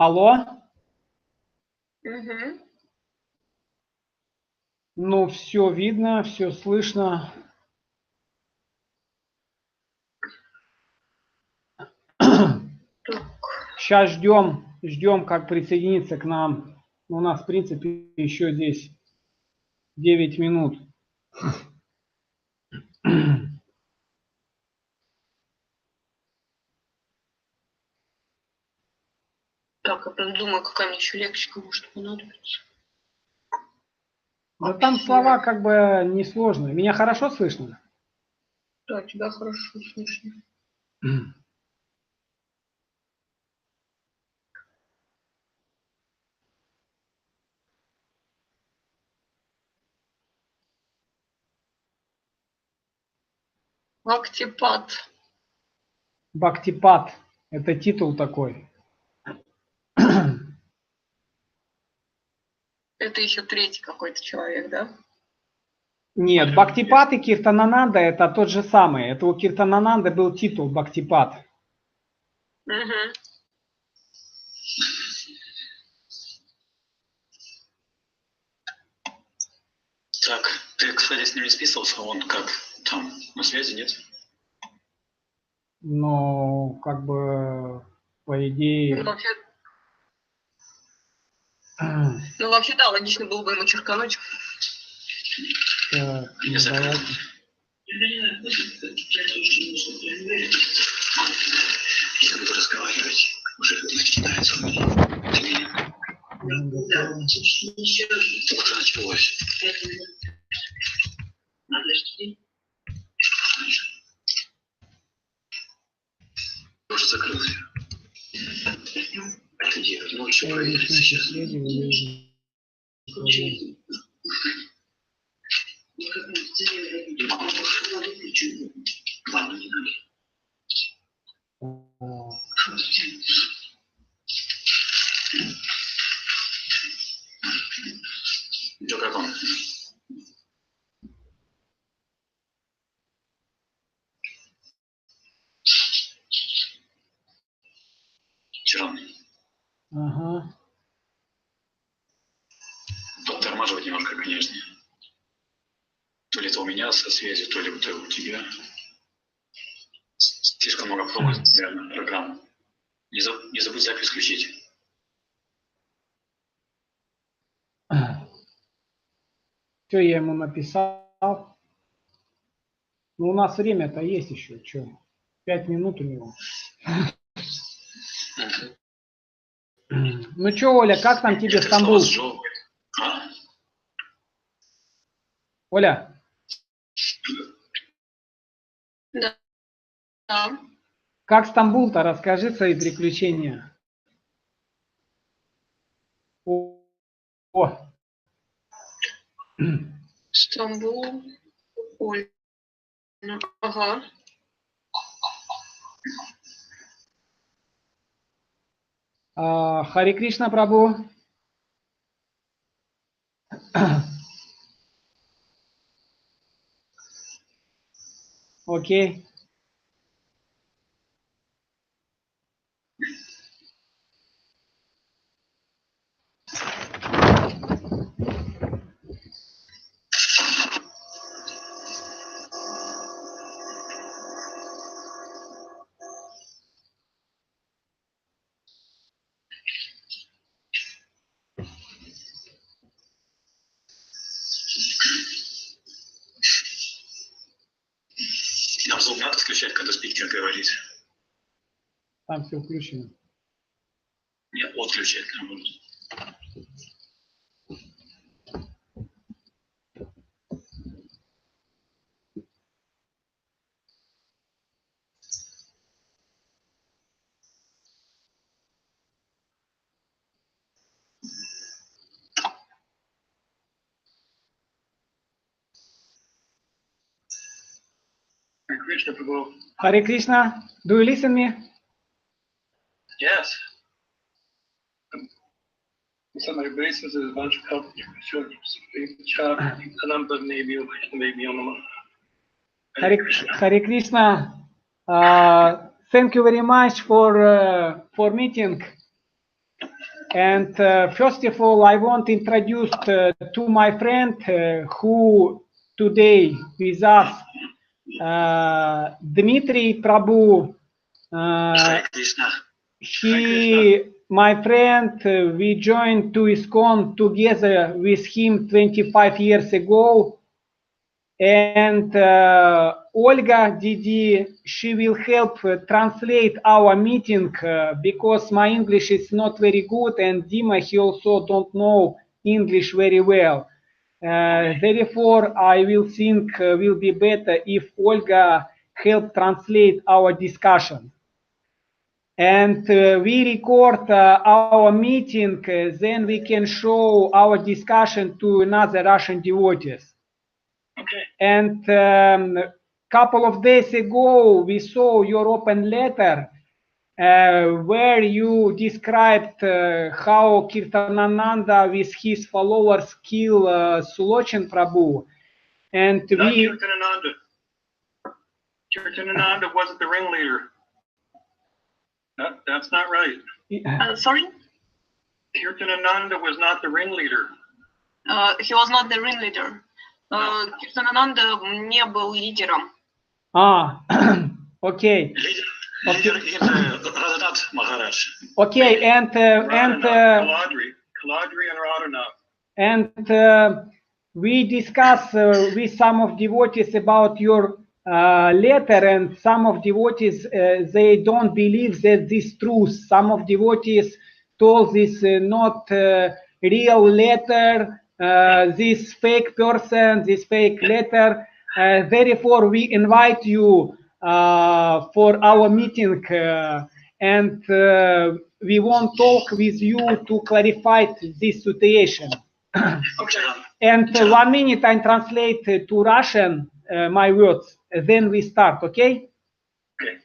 Алло? Угу. Ну, все видно, все слышно. Сейчас ждем, как присоединиться к нам. У нас, в принципе, еще здесь 9 минут. Так, я прям думаю, какая мне еще лексика может понадобиться. Да там слова как бы несложные. Меня хорошо слышно? Да, тебя хорошо слышно. Бхактипад. Бхактипад. Это титул такой. Это еще третий какой-то человек, да? Нет, Бхактипад и Киртанананда это тот же самый. Это у Киртанананды был титул Бхактипад. Угу. Так, ты, кстати, с ним не списывался, он как там, на связи, нет? Но, как бы, по идее... Ну, вообще, да, логично было бы ему черкануть. Так, ну, давайте. Я буду разговаривать, уже начинается у меня. Уже началось. Я уже закрылся. Где? Ну, еще проверить сейчас. Ладно, не надо. Ну, как он? Вчера. Ага. Подтормаживать немножко, конечно. То ли это у меня со связью, то ли это у тебя. Слишком много пробует, наверное, программ. Не забудь запись включить. Все, я ему написал. Ну, у нас время-то есть еще. Что? 5 минут у него. Ну что, Оля, как там тебе Стамбул? А? Оля? Да. Да. Как Стамбул-то? Расскажи свои приключения. О. Стамбул. Ой. Ага. Харе Кришна, Прабху. Окей. Нам звук надо включать, когда спикер говорит? Там все включено. Нет, отключать наоборот. Krishna Prabhu. Харе Кришна. Do you listen me? Yes. Somebody braces is a bunch of help children. Харе Кришна. Thank you very much for meeting. And first of all, I want to introduce to my friend who today with us, Dmitry Prabhu. My friend, we joined to ИСККОН together with him 25 years ago. And Olga Didi, she will help translate our meeting because my English is not very good, and Dima, he also don't know English very well. Therefore, I will think will be better if Olga help translate our discussion. And we record our meeting, then we can show our discussion to another Russian devotees. Okay. And couple of days ago, we saw your open letter where you described how Kirtanananda with his followers kill Sулочан Prabhu. And not Kirtanananda wasn't the ringleader. That's not right. Sorry? Kirtanananda was not the ringleader. He was not the ringleader. Kirtanananda не был лидером. Okay. Лидер Радханатха Махарадж. Okay, and Kaladri and Radhanath. And we discuss with some of devotees about your letter, and some of devotees they don't believe that this truth. Some of devotees told this not real letter. This fake person, this fake letter. Therefore, we invite you for our meeting, and we want to talk with you to clarify this situation. Okay. And 1 minute I translate to Russian my words, then we start, okay? Okay.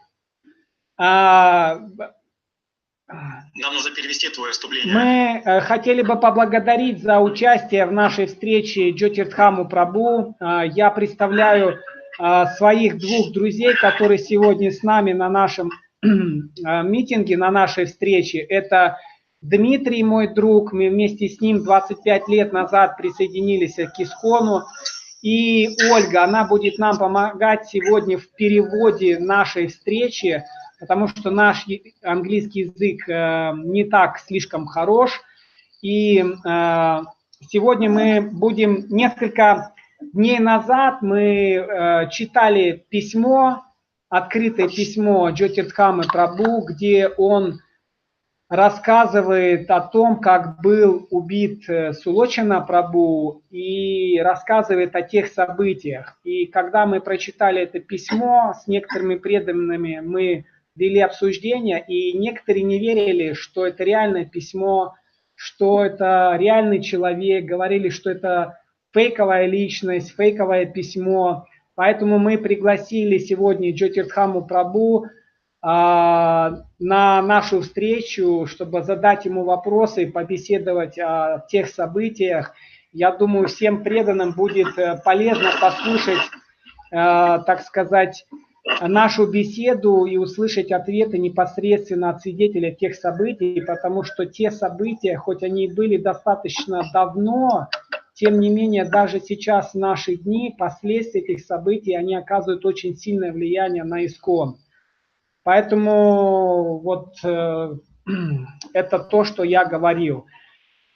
Нам нужно перевести твое вступление. Мы хотели бы поблагодарить за участие в нашей встрече Джйоти Дхаму Прабhu. Я представляю своих двух друзей, которые сегодня с нами на нашем митинге, на нашей встрече. Это Дмитрий, мой друг, мы вместе с ним 25 лет назад присоединились к ИСККОНу. И Ольга, она будет нам помогать сегодня в переводе нашей встречи, потому что наш английский язык не так слишком хорош. И сегодня мы будем, несколько дней назад мы читали письмо, открытое письмо Джйоти Дхамы Прабhu, где он рассказывает о том, как был убит Сулочана Прабhu, и рассказывает о тех событиях. И когда мы прочитали это письмо с некоторыми преданными, мы вели обсуждение, и некоторые не верили, что это реальное письмо, что это реальный человек, говорили, что это фейковая личность, фейковое письмо. Поэтому мы пригласили сегодня Джйоти Дхаму Прабhu на нашу встречу, чтобы задать ему вопросы и побеседовать о тех событиях. Я думаю, всем преданным будет полезно послушать, так сказать, нашу беседу и услышать ответы непосредственно от свидетелей тех событий, потому что те события, хоть они и были достаточно давно, тем не менее, даже сейчас, в наши дни, последствия этих событий, они оказывают очень сильное влияние на ИСККОН. Поэтому вот это то, что я говорил.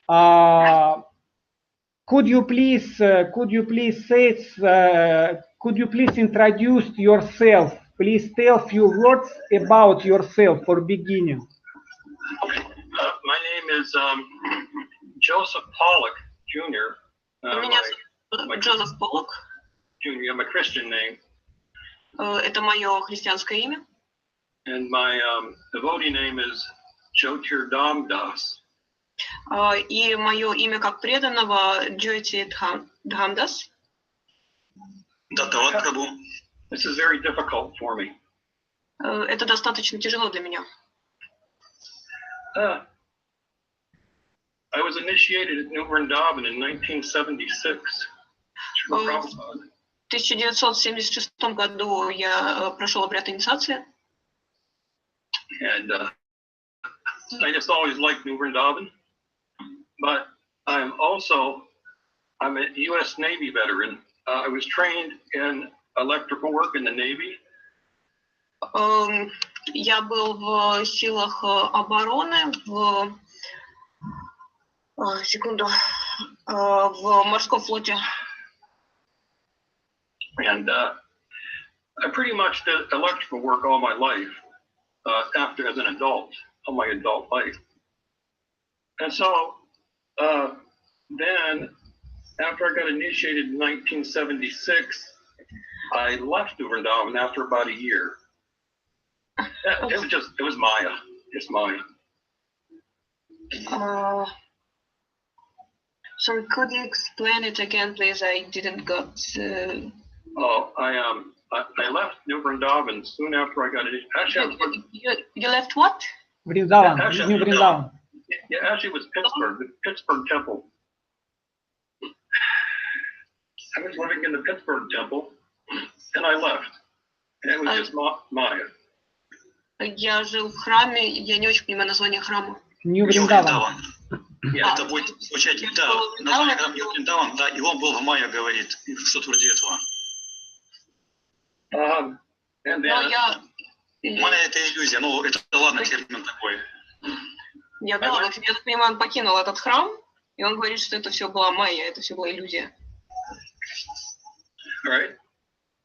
Could you please introduce yourself? Please tell a few words about yourself for beginning. My name is Joseph Pollock Jr. Меня зовут Джозеф Поллок. Jr. My Christian name. Это мое христианское имя. And my devotee name is Jyoti Das. И мое имя как преданного Джйоти Дас. This is very difficult for me. Это достаточно тяжело для меня. I was initiated at Нимай-Брайант in 1976. В 1976 году я прошел обряд инициации. And I just always liked Нимай-Брайант. but I'm a U.S. Navy veteran. I was trained in electrical work in the Navy. Я был в силах обороны, в морском флоте. And I pretty much did electrical work all my life, after as an adult, all my adult life. And so then, after I got initiated in 1976, I left Нимай after about a year. It was Maya. It's Maya. So could you explain it again, please? I didn't got. I left Нимай soon after I got it. Actually, you left what? Вриндаван, Нью-Вриндаван. Yeah, actually, it was Pittsburgh, the Pittsburgh Temple. I was living in the Pittsburgh Temple, and I left. And it was just Maya. Я жил в храме, я не очень понимаю название храма. Нью-Вриндаван. Это будет звучать, да, название храма Нью-Вриндаван, да, и он был в мае, говорит, что-то вроде этого. And then, у меня это иллюзия, ну, это ладно, термин такой. Я так понимаю, он покинул этот храм, и он говорит, что это все была майя, это все была иллюзия. Right.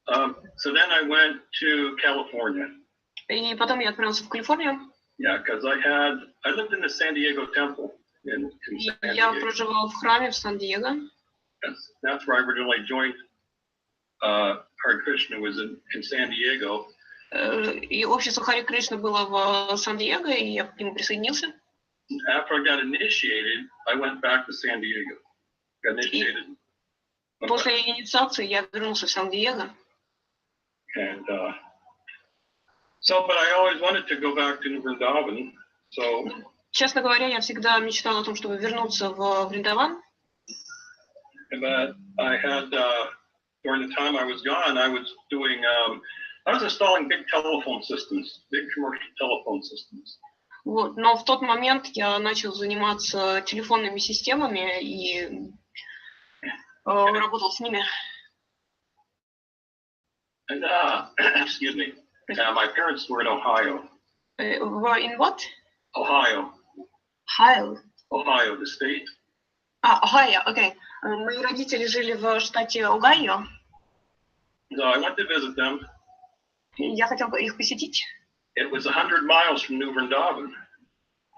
So then I went to California. И потом я отправился в Калифорнию. Yeah, because I lived in the San Diego Temple in San Diego. Я проживал в храме в Сан-Диего. That's where I originally joined. Hare Krishna was in San Diego. И общество Харе Кришна было в Сан-Диего, и я к нему присоединился. After I got initiated, I went back to San Diego. Got initiated. После инициации я вернулся в Сан-Диего. And but I always wanted to go back to Нимай. So. Честно говоря, я всегда мечтал о том, чтобы вернуться в Вриндаван. But I had during the time I was gone, I was doing. I was installing big telephone systems, big commercial telephone systems. Вот, но в тот момент я начал заниматься телефонными системами и работал с ними. And excuse me, my parents were in Ohio. Were in what? Ohio. Ohio, the state. Ohio, okay. Мои родители жили в штате Огайо. So I went to visit them. Я хотел бы их посетить. It was 100 miles from Нимай.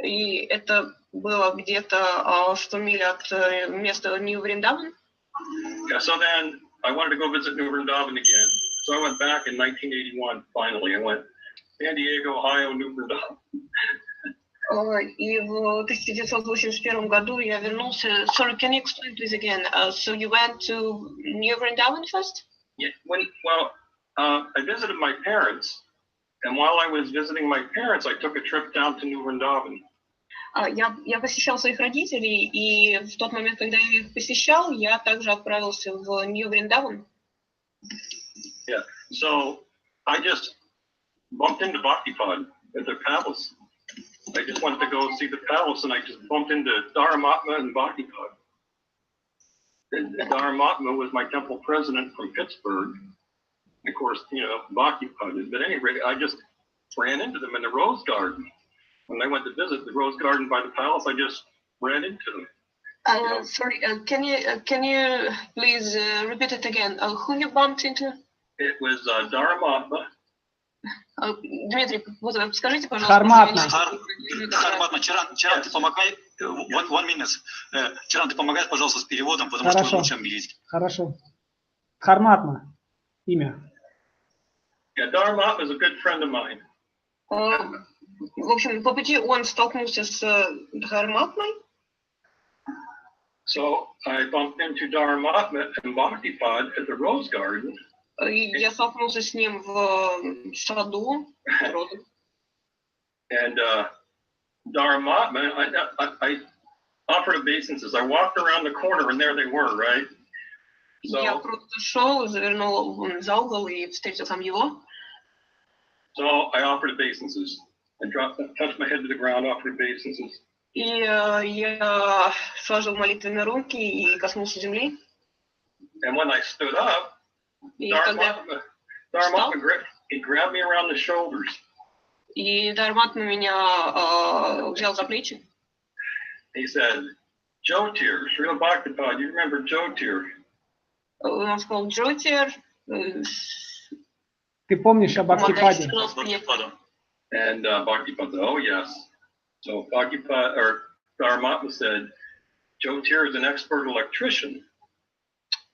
И это было где-то 100 миль от места Нью-Вриндаване. Yeah, so then I wanted to go visit Нимай again. So I went back in 1981, finally. I went San Diego, Ohio, Нимай. И в 1981 году я вернулся. Sorry, can you explain please again? So you went to Нимай first? Yeah, I visited my parents, and while I was visiting my parents, I took a trip down to Нимай. Я посещал своих родителей, и в тот момент, когда я их посещал, я также отправился в Нью-Вриндаван. Yeah, so I just bumped into Bhaktipad at the palace. I just wanted to go see the palace, and I just bumped into Dharamatma and Bhaktipad. Dharamatma was my temple president from Pittsburgh. Of course, Bhaktipad. But anyway, I just ran into them in the Rose Garden. When I went to visit the Rose Garden by the palace, I just ran into them. Sorry, can you please repeat it again? Who you bumped into? It was Dharamatma. Дмитрий, вот скажите, пожалуйста. Харматна, Чаран, ты помогай. One minute. Чаран, ты помогай, пожалуйста, с переводом, потому что лучше английский. Хорошо. Харматма. Имя. Yeah, Dharamatma is a good friend of mine. В общем, по пути он столкнулся с Дхарматмой. So I bumped into Dharamatma and Bhaktipad at the Rose Garden. Я столкнулся с ним в саду. And Dharamatma, I offered obeisances. I walked around the corner and there they were, right? So, я просто шел, завернул за угол и встретил там его. So I offered obeisances. I touched my head to the ground, offered obeisances. И я сложил молитвенные руки и коснулся земли. And when I stood up, И когда Dharma he grabbed me around the shoulders. И Дхарматма меня взял за плечи. He said, Jyotir, Srila Bhaktipada, you remember Jyotir? Он сказал, Джотир, Ты помнишь о Бхактипаде? And Bhaktipada, oh yes. So Bhaktipada, or Dharmatma said, Jyotir is an expert electrician.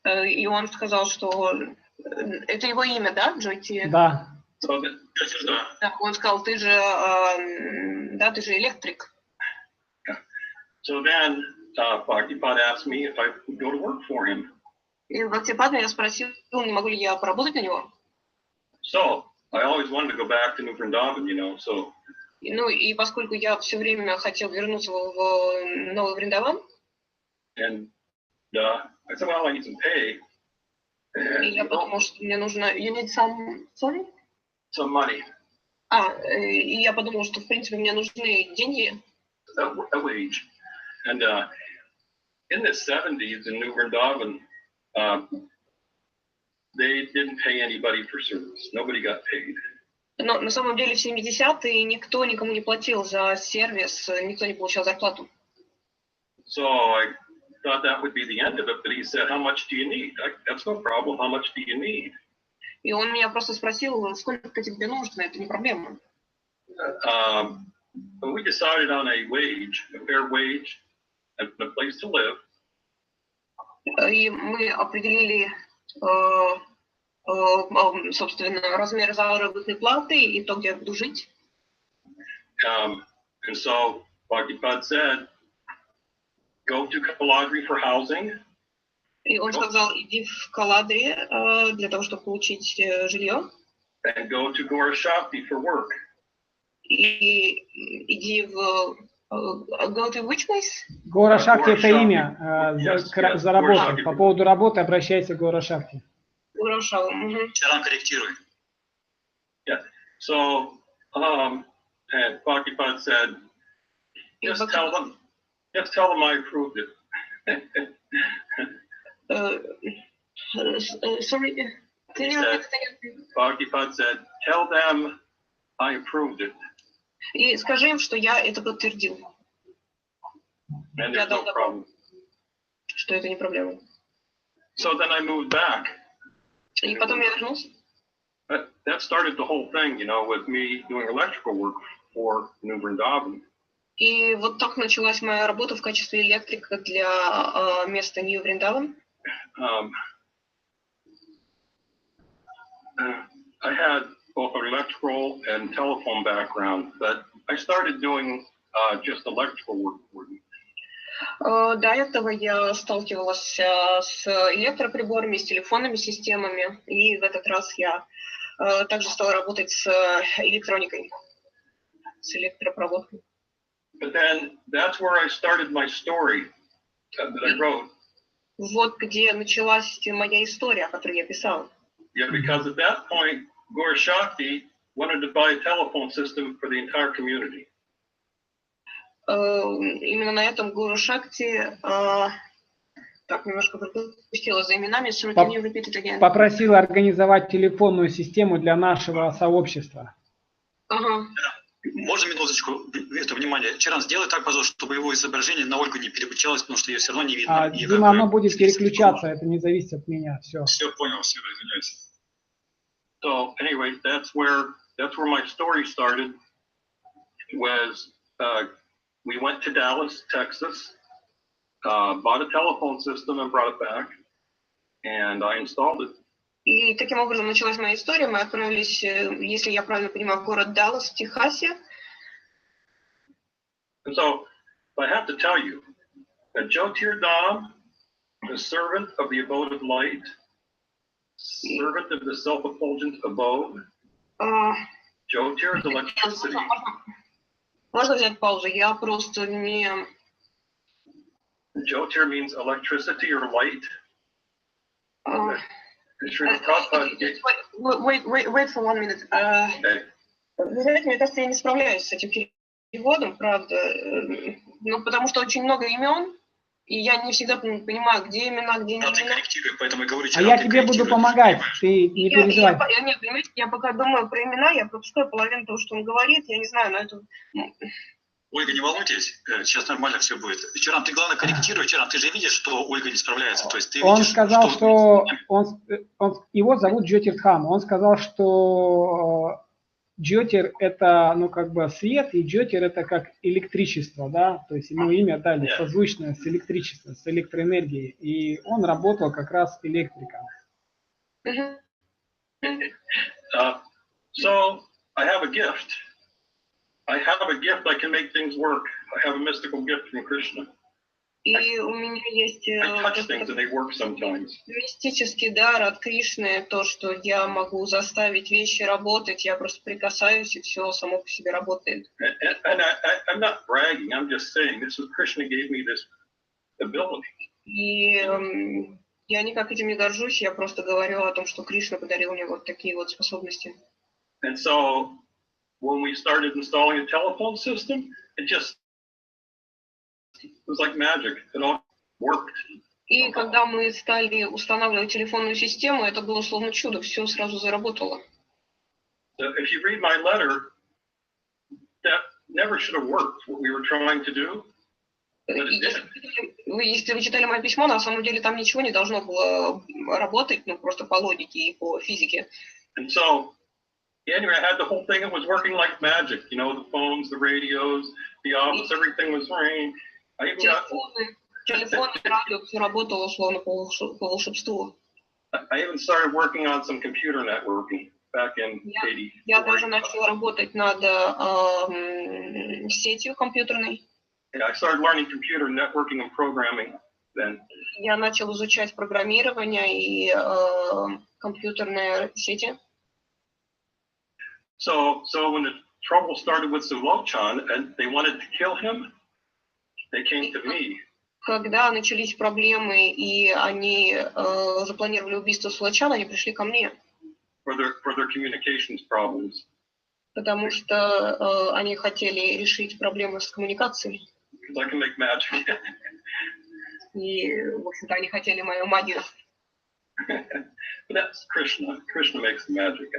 И он сказал, что это его имя, да, Джотир? Да. So that, Так, он сказал, ты же электрик. So then Bhaktipada asked me if I would go to work for him. И Бхактипад меня спросил, не могу ли я поработать на него. So I always wanted to go back to Нимай-Брайант, you know, so. Ну и поскольку я все время хотел вернуться в Новый Вриндаван. And I said, well, I need some pay. И я подумал, что мне нужно, you need some, sorry? Some money. И я подумал, что в принципе мне нужны деньги. A wage. And in the 70s in Нимай-Брайант, they didn't pay anybody for service. Nobody got paid. Но на самом деле в 70-е никто никому не платил за сервис, никто не получал зарплату. So I thought that would be the end of it, but he said, how much do you need? That's no problem. How much do you need? И он меня просто спросил, сколько тебе нужно, это не проблема. But we decided on a wage, a fair wage, and a place to live. И мы определили, собственно, размер заработной платы и то, где я буду жить. And so Bhaktipada said, go to Kaladri for housing. И он сказал, иди в Каладри для того, чтобы получить жилье. And go to Gorashakti for work. И иди в... Go to which place? Гора Шакти это имя за работу. По поводу работы обращайся к Гора Шакти. Чаран, корректируй. Yeah. So, and Bhaktipada said, just tell them I approved it. Sorry. Bhaktipada said, tell them I approved it. И скажи им, что я это подтвердил. And there's no problem. Что это не проблема. So then I moved back. И потом я вернулся. That started the whole thing, you know, with me doing electrical work for Нимай-Вриндаване. И вот так началась моя работа в качестве электрика для места Нью-Вриндаван. I had both an electrical and telephone background, but I started doing just electrical work for them. До этого я сталкивалась с электроприборами, с телефонными системами, и в этот раз я также стала работать с электроникой, с электропроводкой. But then that's where I started my story that I wrote. Вот где началась моя история, которую я писал. Yeah, because at that point, Gorashakti wanted to buy a telephone system for the entire community. Именно на этом Гуру Шакти так немножко пропустила за именами. Попросила организовать телефонную систему для нашего сообщества. Ага. Можно минуточку, это внимание. Чаран, сделай так, пожалуйста, чтобы его изображение на Ольгу не переключалось, потому что ее все равно не видно. Дима, оно будет переключаться, это не зависит от меня. Все. Все, понял, все, извиняюсь. So anyway, that's where my story started. Was we went to Dallas, Texas, bought a telephone system and brought it back, and I installed it. И таким образом началась моя история. Мы отправились, если я правильно понимаю, в город Даллас в Техасе. And so I have to tell you that Jyotir Dam, the servant of the abode of light, servant of the self-effulgent abode, Jyotir is electricity. Можно взять паузу? Я просто не... Jyotir means electricity or light. Wait for 1 minute. Вы знаете, мне кажется, я не справляюсь с этим переводом, правда. Ну, потому что очень много имен, и я не всегда понимаю, где имена, где не имена. Поэтому я говорю, А я тебе буду помогать, ты не переживай. Нет, понимаете, я пока думаю про имена, я пропускаю половину того, что он говорит, я не знаю, но это... Ольга, не волнуйтесь, сейчас нормально все будет. Чаран, ты главное корректируй, Чаран, ты же видишь, что Ольга не справляется. То есть ты он видишь, сказал, что его зовут Джйоти Дхама. Он сказал, что Джйотир это, ну, как бы свет, и Джйотир это как электричество, да, то есть ему имя дали созвучное с электричеством, с электроэнергией, и он работал как раз электриком. So I have a gift. I have a gift that can make things work. I have a mystical gift from Krishna. И у меня есть мистический дар от Кришны, то, что я могу заставить вещи работать, я просто прикасаюсь, и все само по себе работает. I'm not bragging, I'm just saying, this is Krishna gave me this ability. И я никак этим не горжусь, я просто говорю о том, что Кришна подарил мне вот такие вот способности. And so, when we started installing a telephone system, it was like magic. It all worked. И когда мы стали устанавливать телефонную систему, это было словно чудо, все сразу заработало. So if you read my letter, that never should have worked, what we were trying to do. Если вы читали мое письмо, на самом деле там ничего не должно было работать, ну просто по логике и по физике. And so, anyway, I had the whole thing, it was working like magic, you know, the phones, the radios, the office, everything was ringing. Телефон, радио, все работало словно по волшебству. I even started working on some computer networking back in 80. Я даже начал работать над сетью компьютерной. Yeah, I started learning computer networking and programming then. Я начал изучать программирование и компьютерные сети. So when the trouble started with Sulochan and they wanted to kill him, they came to me. Когда начались проблемы и они запланировали убийство Сулочана, они пришли ко мне. For their communications problems. Потому что они хотели решить проблемы с коммуникацией. Because I can make magic. И, в общем-то, они хотели мою магию. But that's Krishna. Krishna makes the magic.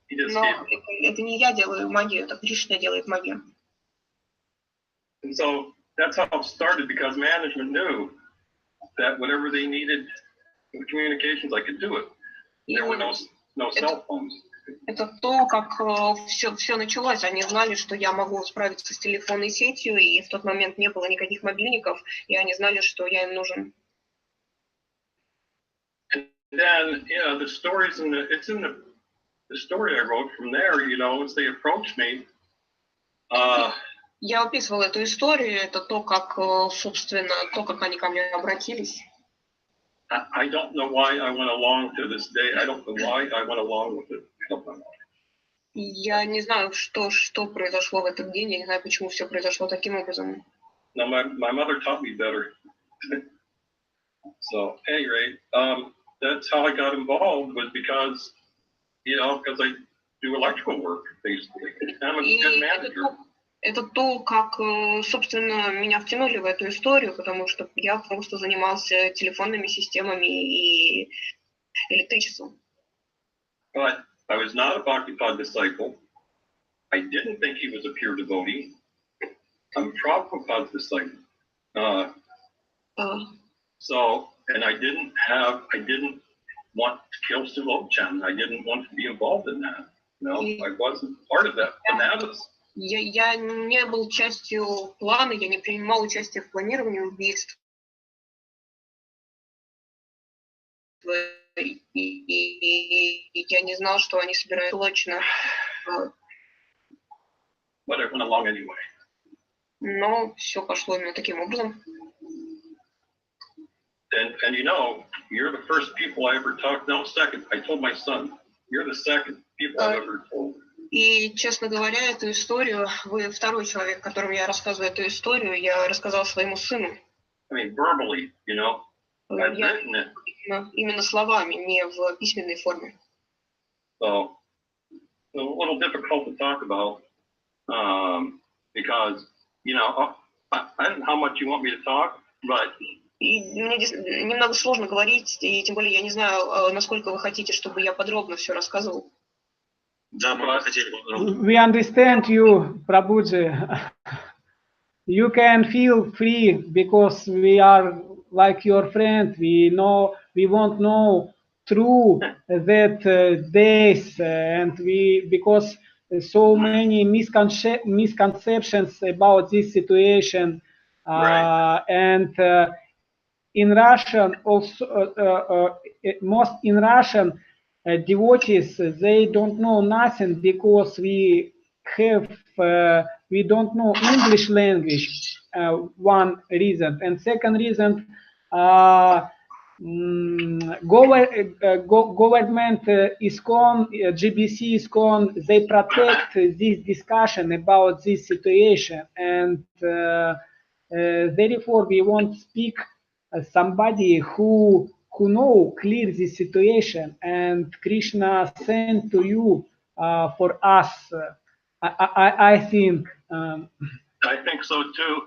Но это не я делаю магию, это Кришна делает магию. And so that's how it started, because management knew that whatever they needed in communications, I could do it. There were no cell phones. Это то, как все началось. Они знали, что я могу справиться с телефонной сетью, и в тот момент не было никаких мобильников, и они знали, что я им нужен. And then, the stories it's in the story I wrote from there, once they approached me. Я описывала эту историю, это то, как, собственно, то, как они ко мне обратились. I don't know why I went along to this day. I don't know why I went along with it. Я не знаю, что произошло в этот день, я не знаю, почему все произошло таким образом. No, my mother taught me better. So, at any rate, that's how I got involved, was because I do electrical work, basically. I'm a good manager. Это то, как, собственно, меня втянули в эту историю, потому что я просто занимался телефонными системами и электричеством. But I was not a Bhaktipada disciple. I didn't think he was a pure devotee. I'm a Prabhupada's disciple. So, and I didn't want to kill Sulochan. I didn't want to be involved in that. I wasn't part of that bananas. Я не был частью плана, я не принимал участие в планировании убийств. И я не знал, что они собирают Сулочана. But it went along anyway. Но все пошло именно таким образом. And you're the first people I ever talked. No, second. I told my son, you're the second people I've ever told. И, честно говоря, эту историю, вы второй человек, которому я рассказываю эту историю, я рассказал своему сыну. I mean, verbally, I've written it. Именно словами, не в письменной форме. So, it's a little difficult to talk about, because, I don't know how much you want me to talk, but... И мне немного сложно говорить, и тем более я не знаю, насколько вы хотите, чтобы я подробно все рассказывал. Да, мы бы хотели подробно. We understand you, Prabhuji. You can feel free because we are like your friend. We know, we won't know true that this, and we, because so many misconceptions about this situation, and in Russian also, most in Russian devotees, they don't know nothing because we have we don't know English language. One reason, and second reason, government ИСККОН, GBC ИСККОN, they protect this discussion about this situation, and therefore we won't speak somebody who know clear this situation, and Krishna sent to you for us. I think. I think so too.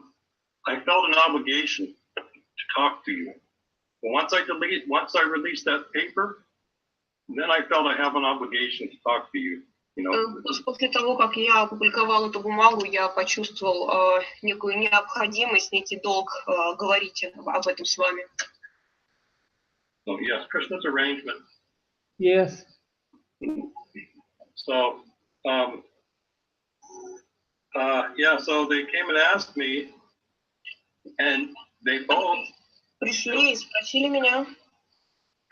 I felt an obligation to talk to you. But once I released that paper, then I felt I have an obligation to talk to you. You know. После того, как я опубликовал эту бумагу, я почувствовал некую необходимость, некий долг говорить об этом с вами. So yes, Krishna's arrangement. Yes. So yeah, so they came and asked me, and they both. Пришли и спросили меня.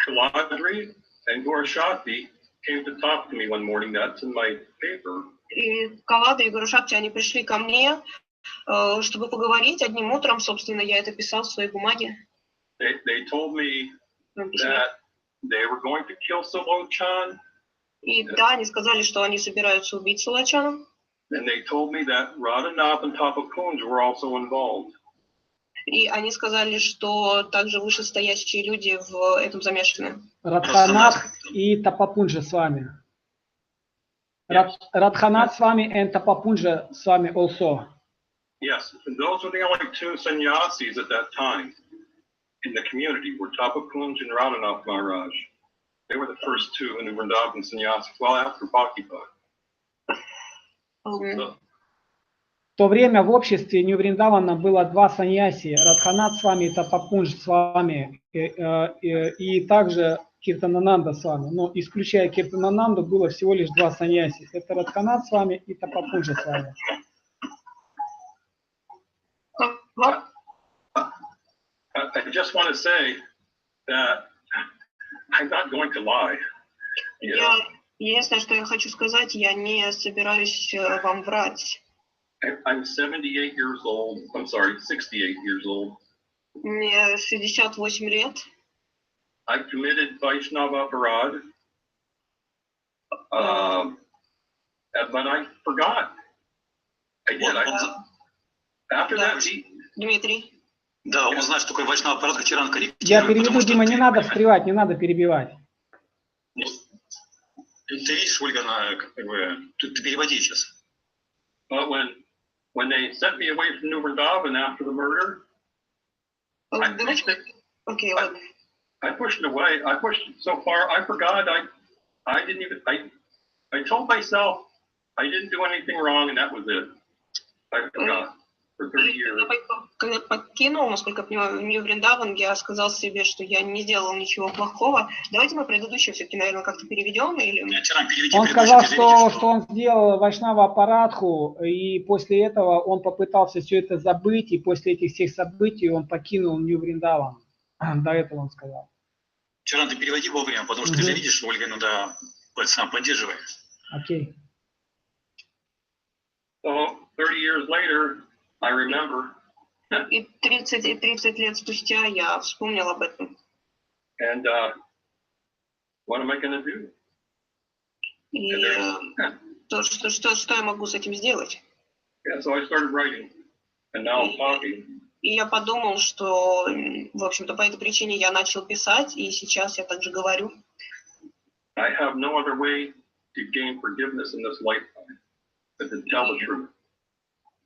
Chakradhari and Gorashakti came to talk to me one morning. That's in my paper. И Калада и Горашакти, они пришли ко мне, чтобы поговорить одним утром. Собственно, я это писал в своей бумаге. They told me that they were going to kill Sулочан. И да, они сказали, что они собираются убить Сулочану. And they told me that Radhanath and Tapakunj were also involved. И они сказали, что также вышестоящие люди в этом замешаны. Радханатх и Тапапунджа с вами. Радханатх с вами and Тапапунджа с вами also. Yes, and those were the only two sannyasis at that time in the community, were Tapakunj and Radhanath Maharaj. They were the first two in the Vrindavan sannyasis, well after Bhakti-Bhakti. В то время в обществе Нью-Вриндавана было два саньяси, Радханатх с вами и Тапапунджа с вами, и также Киртанананда с вами. Но исключая Киртанананду, было всего лишь два саньяси. Это Радханатх с вами и Тапапунджа с вами. I just want to say that I'm not going to lie. Единственное, что я хочу сказать, я не собираюсь вам врать. I'm 78 years old. I'm sorry, 68 years old. Мне 68 лет. I've committed Vaishnava Aparad, but I forgot. I did. After that, Дмитрий. Да, он знает, что такое Вайшнава Аппарат, Чаран корректирует. Я переведу, Дима, не надо встревать, не надо перебивать. Ты видишь, Ольга, она как бы... Ты переводи сейчас. But when they sent me away from Нимай after the murder, I pushed it away. I pushed it so far. I forgot. I didn't even. I told myself I didn't do anything wrong, and that was it. I forgot for 30 years. Когда я покинул, насколько я понимаю, Нью-Вриндаван, я сказал себе, что я не сделал ничего плохого. Давайте мы предыдущее все-таки, наверное, как-то переведем. Или... Он сказал, что он сделал Вайшнава Аппаратху, и после этого он попытался все это забыть, и после этих всех событий он покинул Нью-Вриндаван. До этого он сказал. Чаран, ты переводи вовремя, потому что ты же видишь, что Ольга иногда сам поддерживает. Окей. So 30 years later, I remember. И 30 лет спустя я вспомнил об этом. And what am I going to do? И что я могу с этим сделать? Yeah, so I started writing, and now I'm talking. И я подумал, что, в общем-то, по этой причине я начал писать, и сейчас я также говорю. I have no other way to gain forgiveness in this lifetime but to tell the truth.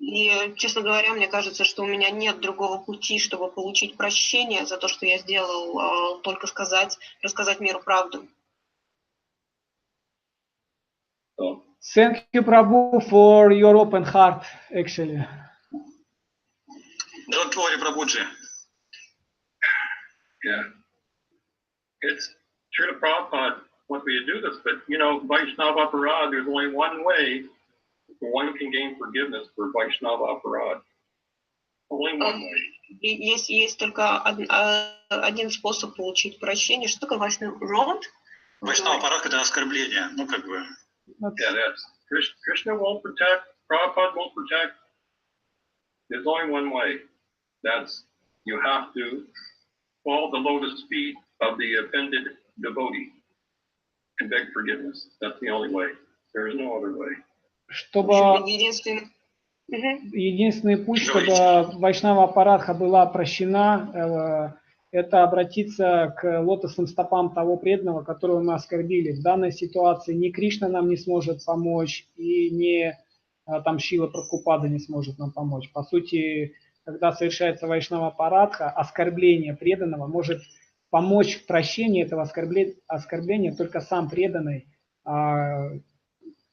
И, честно говоря, мне кажется, что у меня нет другого пути, чтобы получить прощение за то, что я сделал, только рассказать миру правду. Thank you, Prabhu, for your open heart, actually. Don't worry, Prabhuji. Yeah. It's true to Prabhupada what we do this, but you know, Vaishnava Aparad, there's only one way one can gain forgiveness for Vaishnava Aparad. Only one way. Есть только один способ получить прощение. Что такое Вайшнава-род? Вайшнава-аппарат — это оскорбление. Ну, как бы. Yeah, that's Krishna won't protect, Prabhupada won't protect. There's only one way. That's you have to fall at the lotus feet of the offended devotee and beg forgiveness. That's the only way. There is no other way. Чтобы единственный путь, чтобы Вайшнава Апарадха была прощена, это обратиться к лотосным стопам того преданного, которого мы оскорбили. В данной ситуации ни Кришна нам не сможет помочь, и ни там Шрила Прабхупада не сможет нам помочь. По сути, когда совершается Вайшнава Апарадха, оскорбление преданного может помочь в прощении этого оскорбления только сам преданный,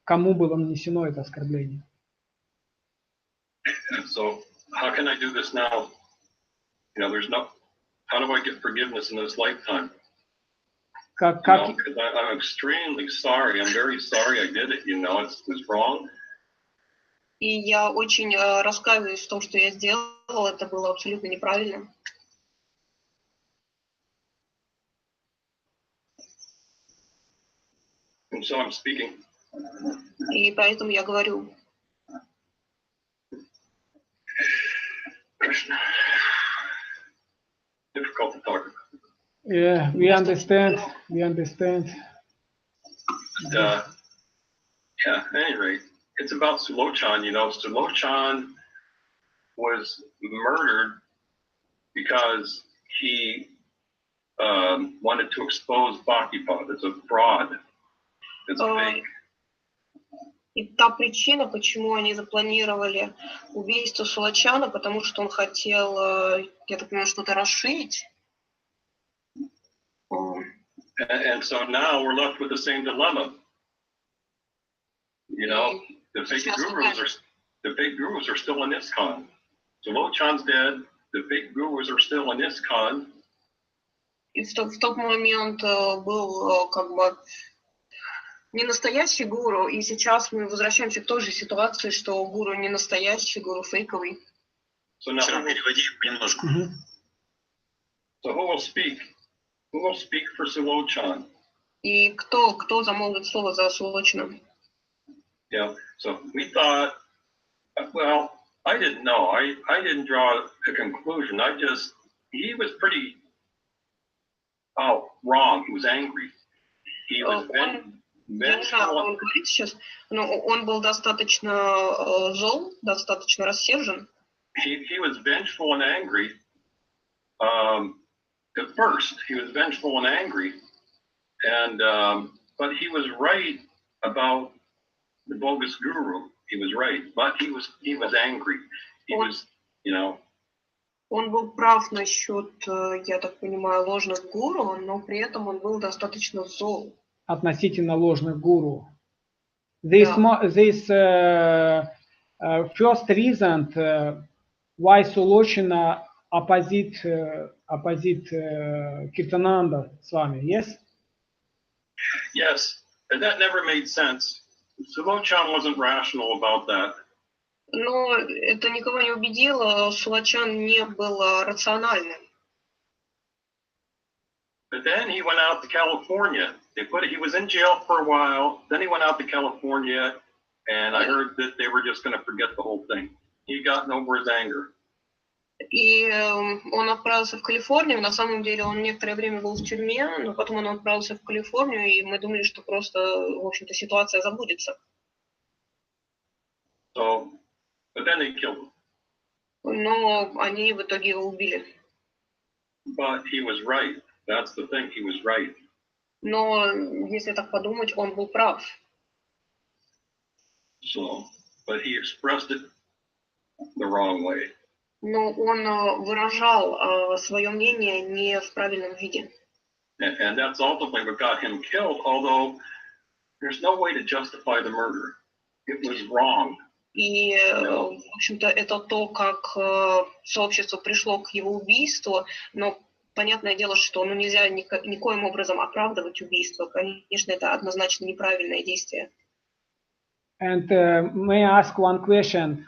кому было нанесено это оскорбление. So, how can I do this now? You know, how do I get forgiveness in this lifetime? I'm extremely sorry. I'm very sorry I did it. You know, it was wrong. И я очень раскаиваюсь в том, что я сделал. Это было абсолютно неправильно. And so I'm speaking. И поэтому я говорю. Difficult to talk about. Yeah, we understand. We understand. Yeah, at any rate, it's about Sulochan. You know, Sulochan was murdered because he wanted to expose Bhaktipada as a fraud. It's fake. И та причина, почему они запланировали убийство Сулочана, потому что он хотел, я так понимаю, что-то расширить. And so now we're left with the same dilemma. You know, the fake gurus are still in ISKCON. Sulochan's dead. The fake gurus are still in ISKCON. И в тот момент был как бы не настоящий гуру, и сейчас мы возвращаемся к той же ситуации, что гуру не настоящий, гуру фейковый. Вчера переводим немножко. So who will speak? Who will speak for Sулочан? И кто замолвит слово за Сулочана? Yeah. So we thought, well, I didn't know. I didn't draw a conclusion. He was pretty wrong. He was angry. He was Я не знаю, он говорит сейчас, но он был достаточно зол, достаточно рассержен. He was vengeful and angry. At first, he was vengeful and angry, and but he was right about the bogus guru. He was right, but he was angry. He was, you know. Он был прав насчет, я так понимаю, ложных гуру, но при этом он был достаточно зол. Относительно ложных гуру. This first reason why Сулочана opposite Kirtananda свами, yes? Yes, and that never made sense. Сулочан wasn't rational about that. Но это никого не убедило, Сулочан не был рациональным. But then he went out to California. He was in jail for a while. Then he went out to California, and I heard that they were just going to forget the whole thing. He got over his anger. И он отправился в Калифорнию. На самом деле он некоторое время был в тюрьме, но потом он отправился в Калифорнию, и мы думали, что просто, в общем-то, ситуация забудется. So, but then they killed him. Но они в итоге его убили. But he was right. That's the thing. He was right. Но, если так подумать, он был прав. So, but he expressed it the wrong way. Но он выражал свое мнение не в правильном виде. And that's ultimately what got him killed, although there's no way to justify the murder. It was wrong. И, в общем-то, это то, как сообщество пришло к его убийству, но понятное дело, что нельзя никоим образом оправдывать убийство. Конечно, это однозначно неправильное действие. And may I ask one question?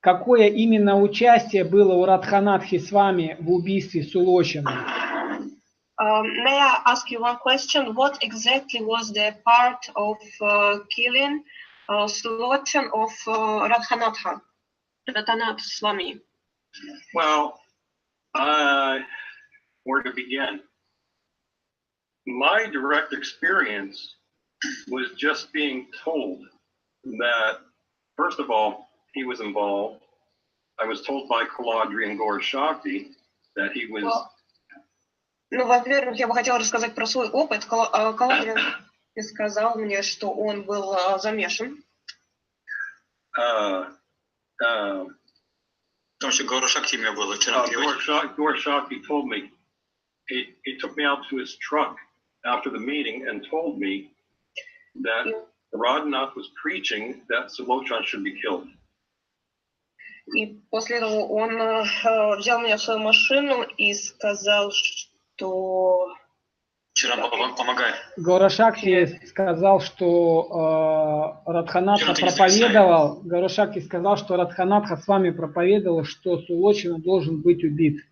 Какое именно участие было у Радханатхи с вами в убийстве Сулочана? May I ask you one question? What exactly was the part of killing Сулочан of Радханатха? Радханатха свами. Well, where to begin? My direct experience was just being told that, first of all, he was involved. I was told by Kaladri and Gaur Shakti that he was... Ну, во-первых, я бы хотела рассказать про свой опыт. Каладри сказал мне, что он был замешан. Там еще Гаура Шакти имя было вчера. Gaur Shakti told me, he took me out to his truck after the meeting and told me that Radhanath was preaching that Sulochan should be killed. И после этого он взял меня в свою машину и сказал, что... Вчера помогай. Гаура Шакти сказал, что Радханатха проповедовал. Гаура Шакти сказал, что Радханатха с вами проповедовал, что Сулочан должен быть убит.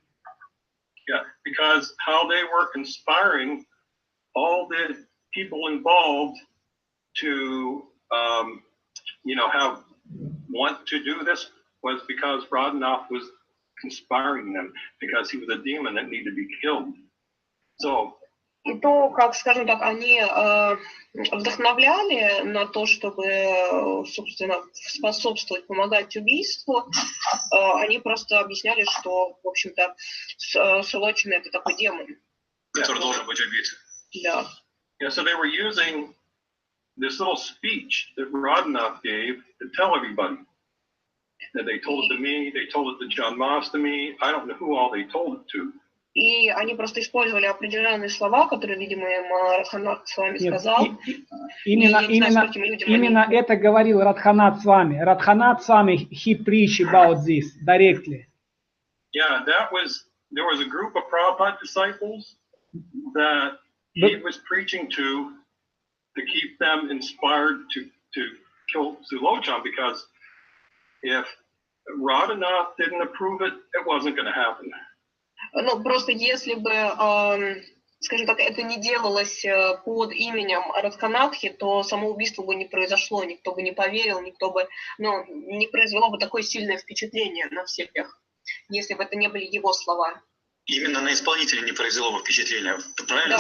Yeah, because how they were conspiring all the people involved to, want to do this was because Radhanath was conspiring them, because he was a demon that needed to be killed. So, и то, как, скажем так, они вдохновляли на то, чтобы, собственно, способствовать, помогать убийству, они просто объясняли, что, в общем-то, Сулочан — это такой демон. Который должен быть убит. Да. Yeah, so they were using this little speech that Radhanath gave to tell everybody. That they told it to me, they told it to John Mastami, I don't know who all they told it to. И они просто использовали определенные слова, которые, видимо, им Радханатх с вами сказал. Именно это говорил Радханатх с вами. Радханатх с вами, he preached about this directly. Yeah, there was a group of Prabhupada disciples that he was preaching to keep them inspired to kill Sulochan, because if Radhanath didn't approve it, it wasn't going to happen. Ну, просто если бы, скажем так, это не делалось под именем Радханатхи, то самоубийство бы не произошло, никто бы не поверил, никто бы, не произвело бы такое сильное впечатление на всех, если бы это не были его слова. Именно на исполнителя не произвело бы впечатление, правильно?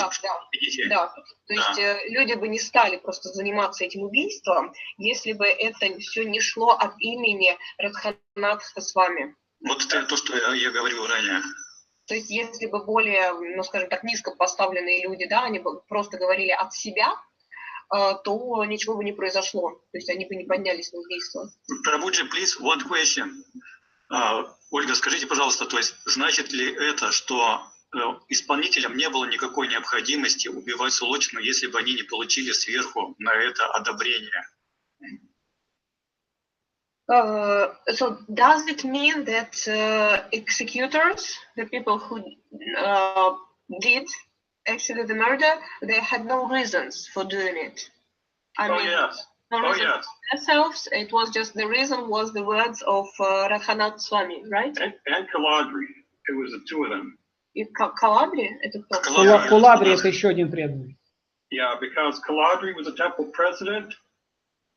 Да. То есть люди бы не стали просто заниматься этим убийством, если бы это все не шло от имени Радханатха с вами. Вот это то, что я говорил ранее. То есть если бы более, скажем так, низко поставленные люди, да, они бы просто говорили от себя, то ничего бы не произошло. То есть они бы не поднялись на убийство. Прабhuji, please, one question. Ольга, скажите, пожалуйста, то есть значит ли это, что исполнителям не было никакой необходимости убивать Сулочану, если бы они не получили сверху на это одобрение? So does it mean that executors, the people who did actually the murder, they had no reasons for doing it? Yes. No reasons for themselves. It was just the reason was the words of Radhanath Swami, right? And Kaladri. It was the two of them. И Kaladri? Это кто? Kaladri — это еще один преданный. Yeah, because Kaladri was a temple president.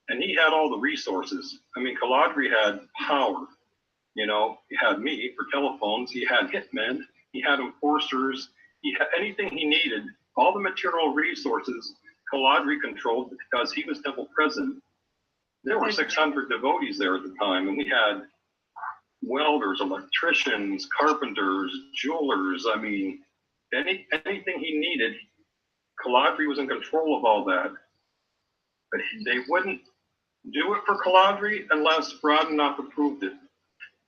And he had all the resources. I mean, Kaladri had power. He had me for telephones. He had hitmen. He had enforcers. He had anything he needed. All the material resources Kaladri controlled because he was temple president. There were 600 devotees there at the time, and we had welders, electricians, carpenters, jewelers. I mean, anything he needed, Kaladri was in control of all that. But they wouldn't do it for Kaladri unless Radhanath approved it.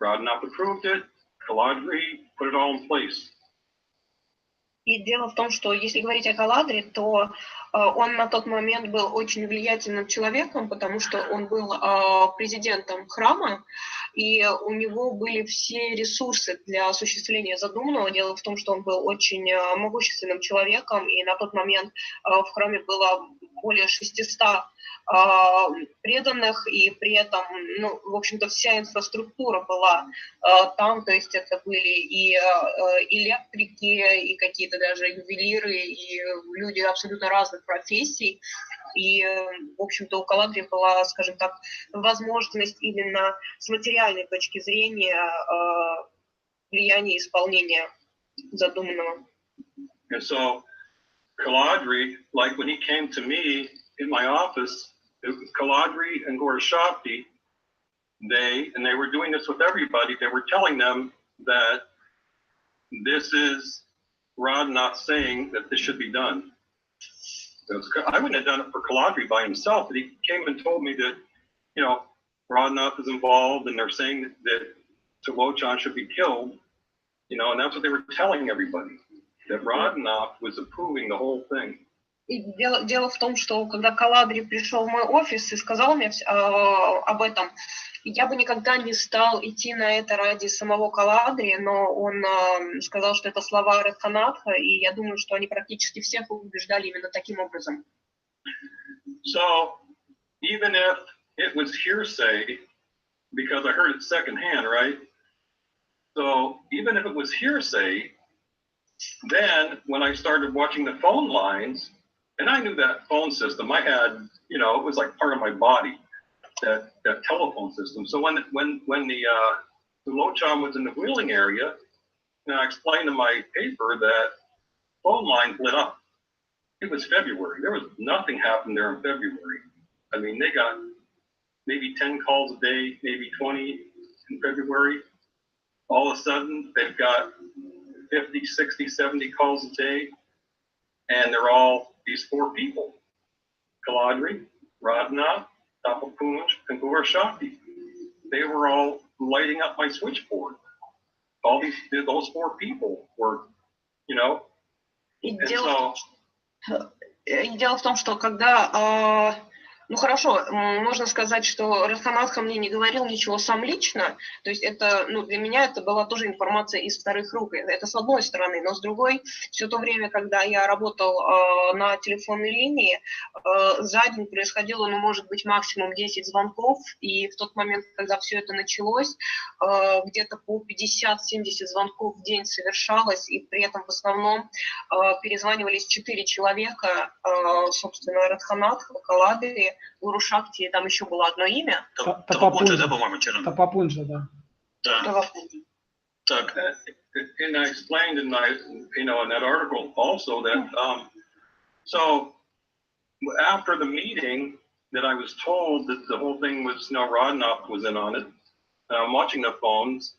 Radhanath approved it, Kaladri put it all in place. И дело в том, что если говорить о Каладре, то он на тот момент был очень влиятельным человеком, потому что он был президентом храма, и у него были все ресурсы для осуществления задуманного. Дело в том, что он был очень могущественным человеком, и на тот момент в храме было более 600 преданных, и при этом, ну, в общем-то, вся инфраструктура была там, то есть это были и электрики, и какие-то даже ювелиры, и люди абсолютно разных профессий. И, в общем-то, у Каладри была, скажем так, возможность именно с материальной точки зрения влияния и исполнения задуманного. And so Kaladri, like when he came to me in my office, it was Kaladri and Gorashakti, they were doing this with everybody. They were telling them that this is Radhanath saying that this should be done. I wouldn't have done it for Kaladri by himself, but he came and told me that, you know, Radhanath is involved and they're saying that Sulochan should be killed, you know, and that's what they were telling everybody, that Radhanath was approving the whole thing. И дело в том, что когда Каладри пришел в мой офис и сказал мне об этом, я бы никогда не стал идти на это ради самого Каладри, но он сказал, что это слова Радханатха, и я думаю, что они практически всех убеждали именно таким образом. So, even if it was hearsay, because I heard it secondhand, right? So, even if it was hearsay, then when I started watching the phone lines, and I knew that phone system, I had, you know, it was like part of my body, that telephone system. So when the Sulochan was in the wheeling area, and I explained in my paper that phone line lit up. It was February. There was nothing happened there in February. I mean, they got maybe 10 calls a day, maybe 20 in February. All of a sudden, they've got 50, 60, 70 calls a day, and they're all these four people, Kaladri, Radhanath, Tapapunj, and Gorashakti. They were all lighting up my switchboard. All those four people were, you know, and so... Дело в том, что когда, ну хорошо, можно сказать, что Радханатха мне не говорил ничего сам лично, то есть это, ну, для меня это была тоже информация из вторых рук, это с одной стороны, но с другой, все то время, когда я работал на телефонной линии, за день происходило, ну, может быть, максимум 10 звонков, и в тот момент, когда все это началось, где-то по 50-70 звонков в день совершалось, и при этом в основном перезванивались 4 человека, собственно, Радханатха, Каладри, Гуру Шакти, там еще было одно имя. Тапапунджа, да, по-моему, Черно? Тапапунджа, да. Да. Так. And I explained in my, you know, in that article also that, so after the meeting that I was told that the whole thing was, you know, Radhanath was in on it, and I'm watching the phones,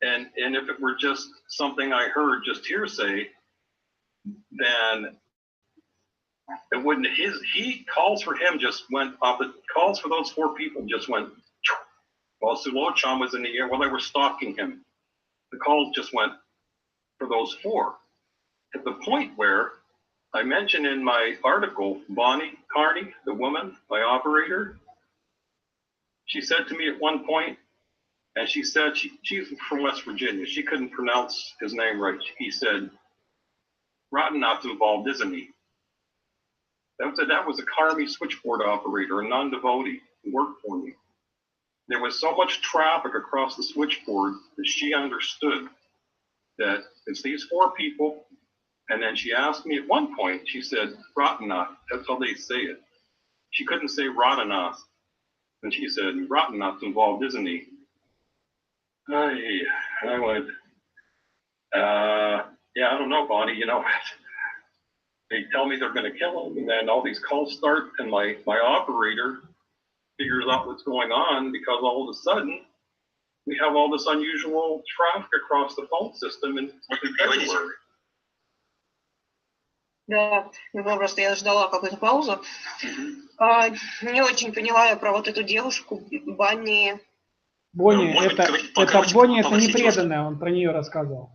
and if it were just something I heard, just hearsay, then it wouldn't, he calls for him just went off, the calls for those four people just went, while Sulochan was in the air, while they were stalking him, the calls just went for those four. At the point where I mentioned in my article, Bonnie Carney, the woman, my operator, she said to me at one point, and she said, she's from West Virginia, she couldn't pronounce his name right. He said, Radhanath's involved, isn't he? That was a Karmi switchboard operator, a non-devotee who worked for me. There was so much traffic across the switchboard that she understood that it's these four people. And then she asked me at one point, she said, Radhanath, that's how they say it. She couldn't say Radhanath. And she said, Radhanath's involved, isn't he? I went, yeah, I don't know, Bonnie, you know, they tell me they're going to kill him, and then all these calls start, and my operator figures out what's going on, because all of a sudden we have all this unusual traffic across the phone system in February. Да, просто я ждала какую-то паузу. Не очень поняла я про вот эту девушку Банни. Бонни, это Бонни, это не преданная, он про нее рассказывал.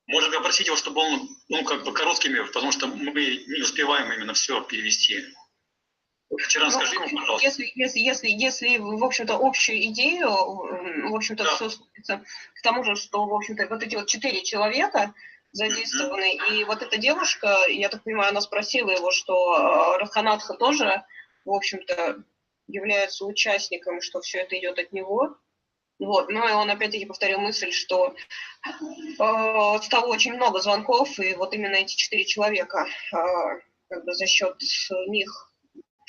Может попросить его, чтобы он, как бы короткими, потому что мы не успеваем именно все перевести. Вчера скажи ему, пожалуйста. Если, в общем-то, общую идею, в общем-то, Да. все сводится к тому же, что, в общем-то, вот эти вот 4 человека задействованы, и вот эта девушка, я так понимаю, она спросила его, что Радханатха тоже, в общем-то, является участником, что все это идет от него. Вот. Ну и он опять-таки повторил мысль, что стало очень много звонков, и вот именно эти 4 человека, как бы за счет них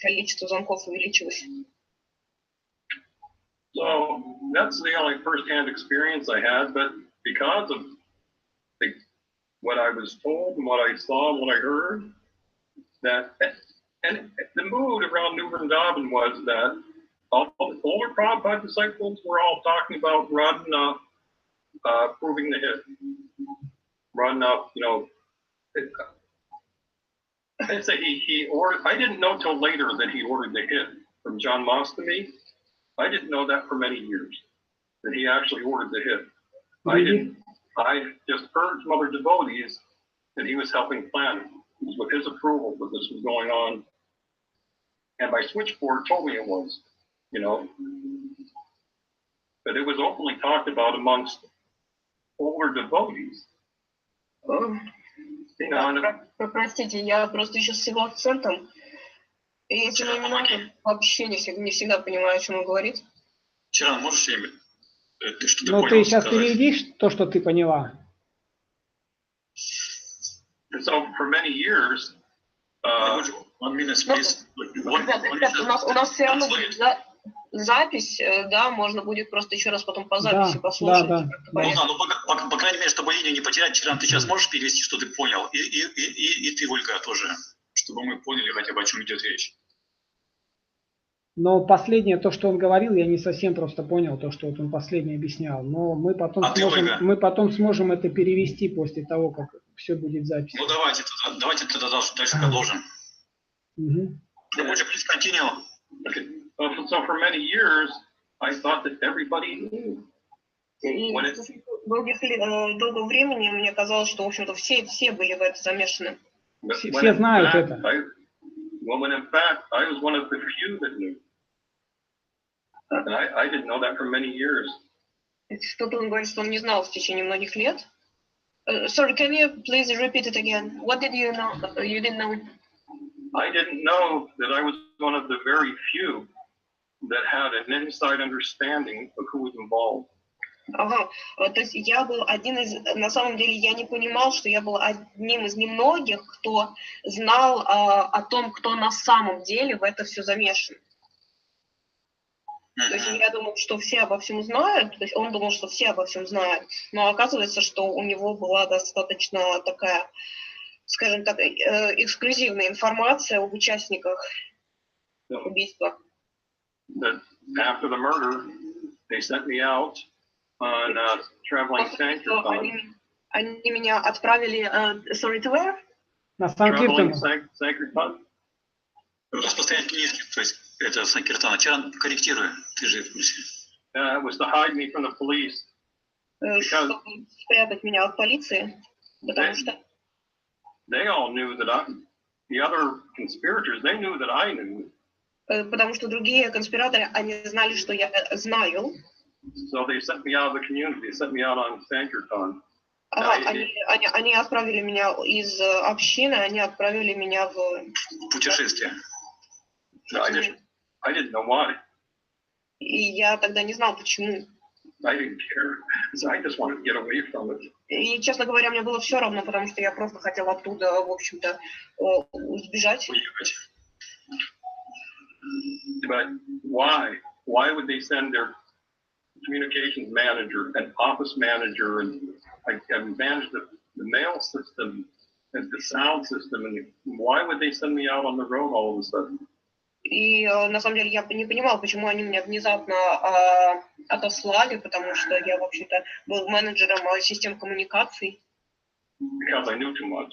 количество звонков увеличилось. So that's the only first-hand experience I had, but because of what I was told and what I saw and what I heard, and the mood around Нимай was that all the older Prabhupada disciples were all talking about Radhanath proving the hit. Radhanath, I say he ordered. I didn't know till later that he ordered the hit from John Mastami. I didn't know that for many years, that he actually ordered the hit. Really? I just heard from other devotees that he was helping plan it. It was with his approval that this was going on. And my switchboard told me it was, But it was openly talked about amongst older devotees. Простите, я просто еще с его акцентом. И этим именем вообще не всегда понимаю, о чем он говорит. Вчера можешь имя? Ты что-то Ну, понял, ты сейчас сказать? переведишь то, что ты поняла. So for many years, Ребята, у нас все равно будет запись, да, можно будет просто еще раз потом по записи послушать. Да. По крайней мере, чтобы линию не потерять, Чиран, ты сейчас можешь перевести, что ты понял? И ты, Ольга, тоже, чтобы мы поняли хотя бы, о чем идет речь. Но последнее, то, что он говорил, я не совсем просто понял, то, что вот он последнее объяснял. Но мы потом сможем это перевести после того, как все будет запись. Ну, давайте тогда дальше продолжим. Ольга, please continue. Okay. So for many years, I thought that everybody knew. Долгое времени мне казалось, что, в общем-то, все были в это замешаны. Все знают это. When in fact, I was one of the few that knew. And I didn't know that for many years. Что-то он говорит, что он не знал в течение многих лет. Sorry, can you please repeat it again? What did you know? You didn't know it? I didn't know that I was one of the very few that had an inside understanding of who was involved. Ага, то есть я был один из, на самом деле я не понимал, что я был одним из немногих, кто знал о том, кто на самом деле в это все замешан. То есть я думал, что все обо всем знают, то есть он думал, что все обо всем знают, но оказывается, что у него была достаточно такая, скажем так, эксклюзивная информация об участниках убийства. After the murder, they sent me out on traveling Sankirtan. Они меня отправили, sorry, to where? На Санкиртан. Sankirtan. Распространять книжки, то есть это Санкиртан. Чиран, корректируй, ты же в курсе. It was to hide me from the police. Чтобы спрятать меня от полиции, потому что they all knew that the other conspirators, they knew that I knew. Потому что другие конспираторы, они знали, что я знаю. So they sent me out of the community. They sent me out on Sankirtan. Они отправили меня из общины, они отправили меня в путешествие. I didn't know why. И я тогда не знал, почему. I didn't care. So I just wanted to get away from it. И, честно говоря, мне было все равно, потому что я просто хотел оттуда, в общем-то, сбежать. Уехать. But why? Why would they send their communications manager and office manager and manage the mail system and the sound system, and why would they send me out on the road all of a sudden? И на самом деле я не понимал, почему они меня внезапно отослали, потому что я, в общем-то, был менеджером систем коммуникаций. Because I knew too much.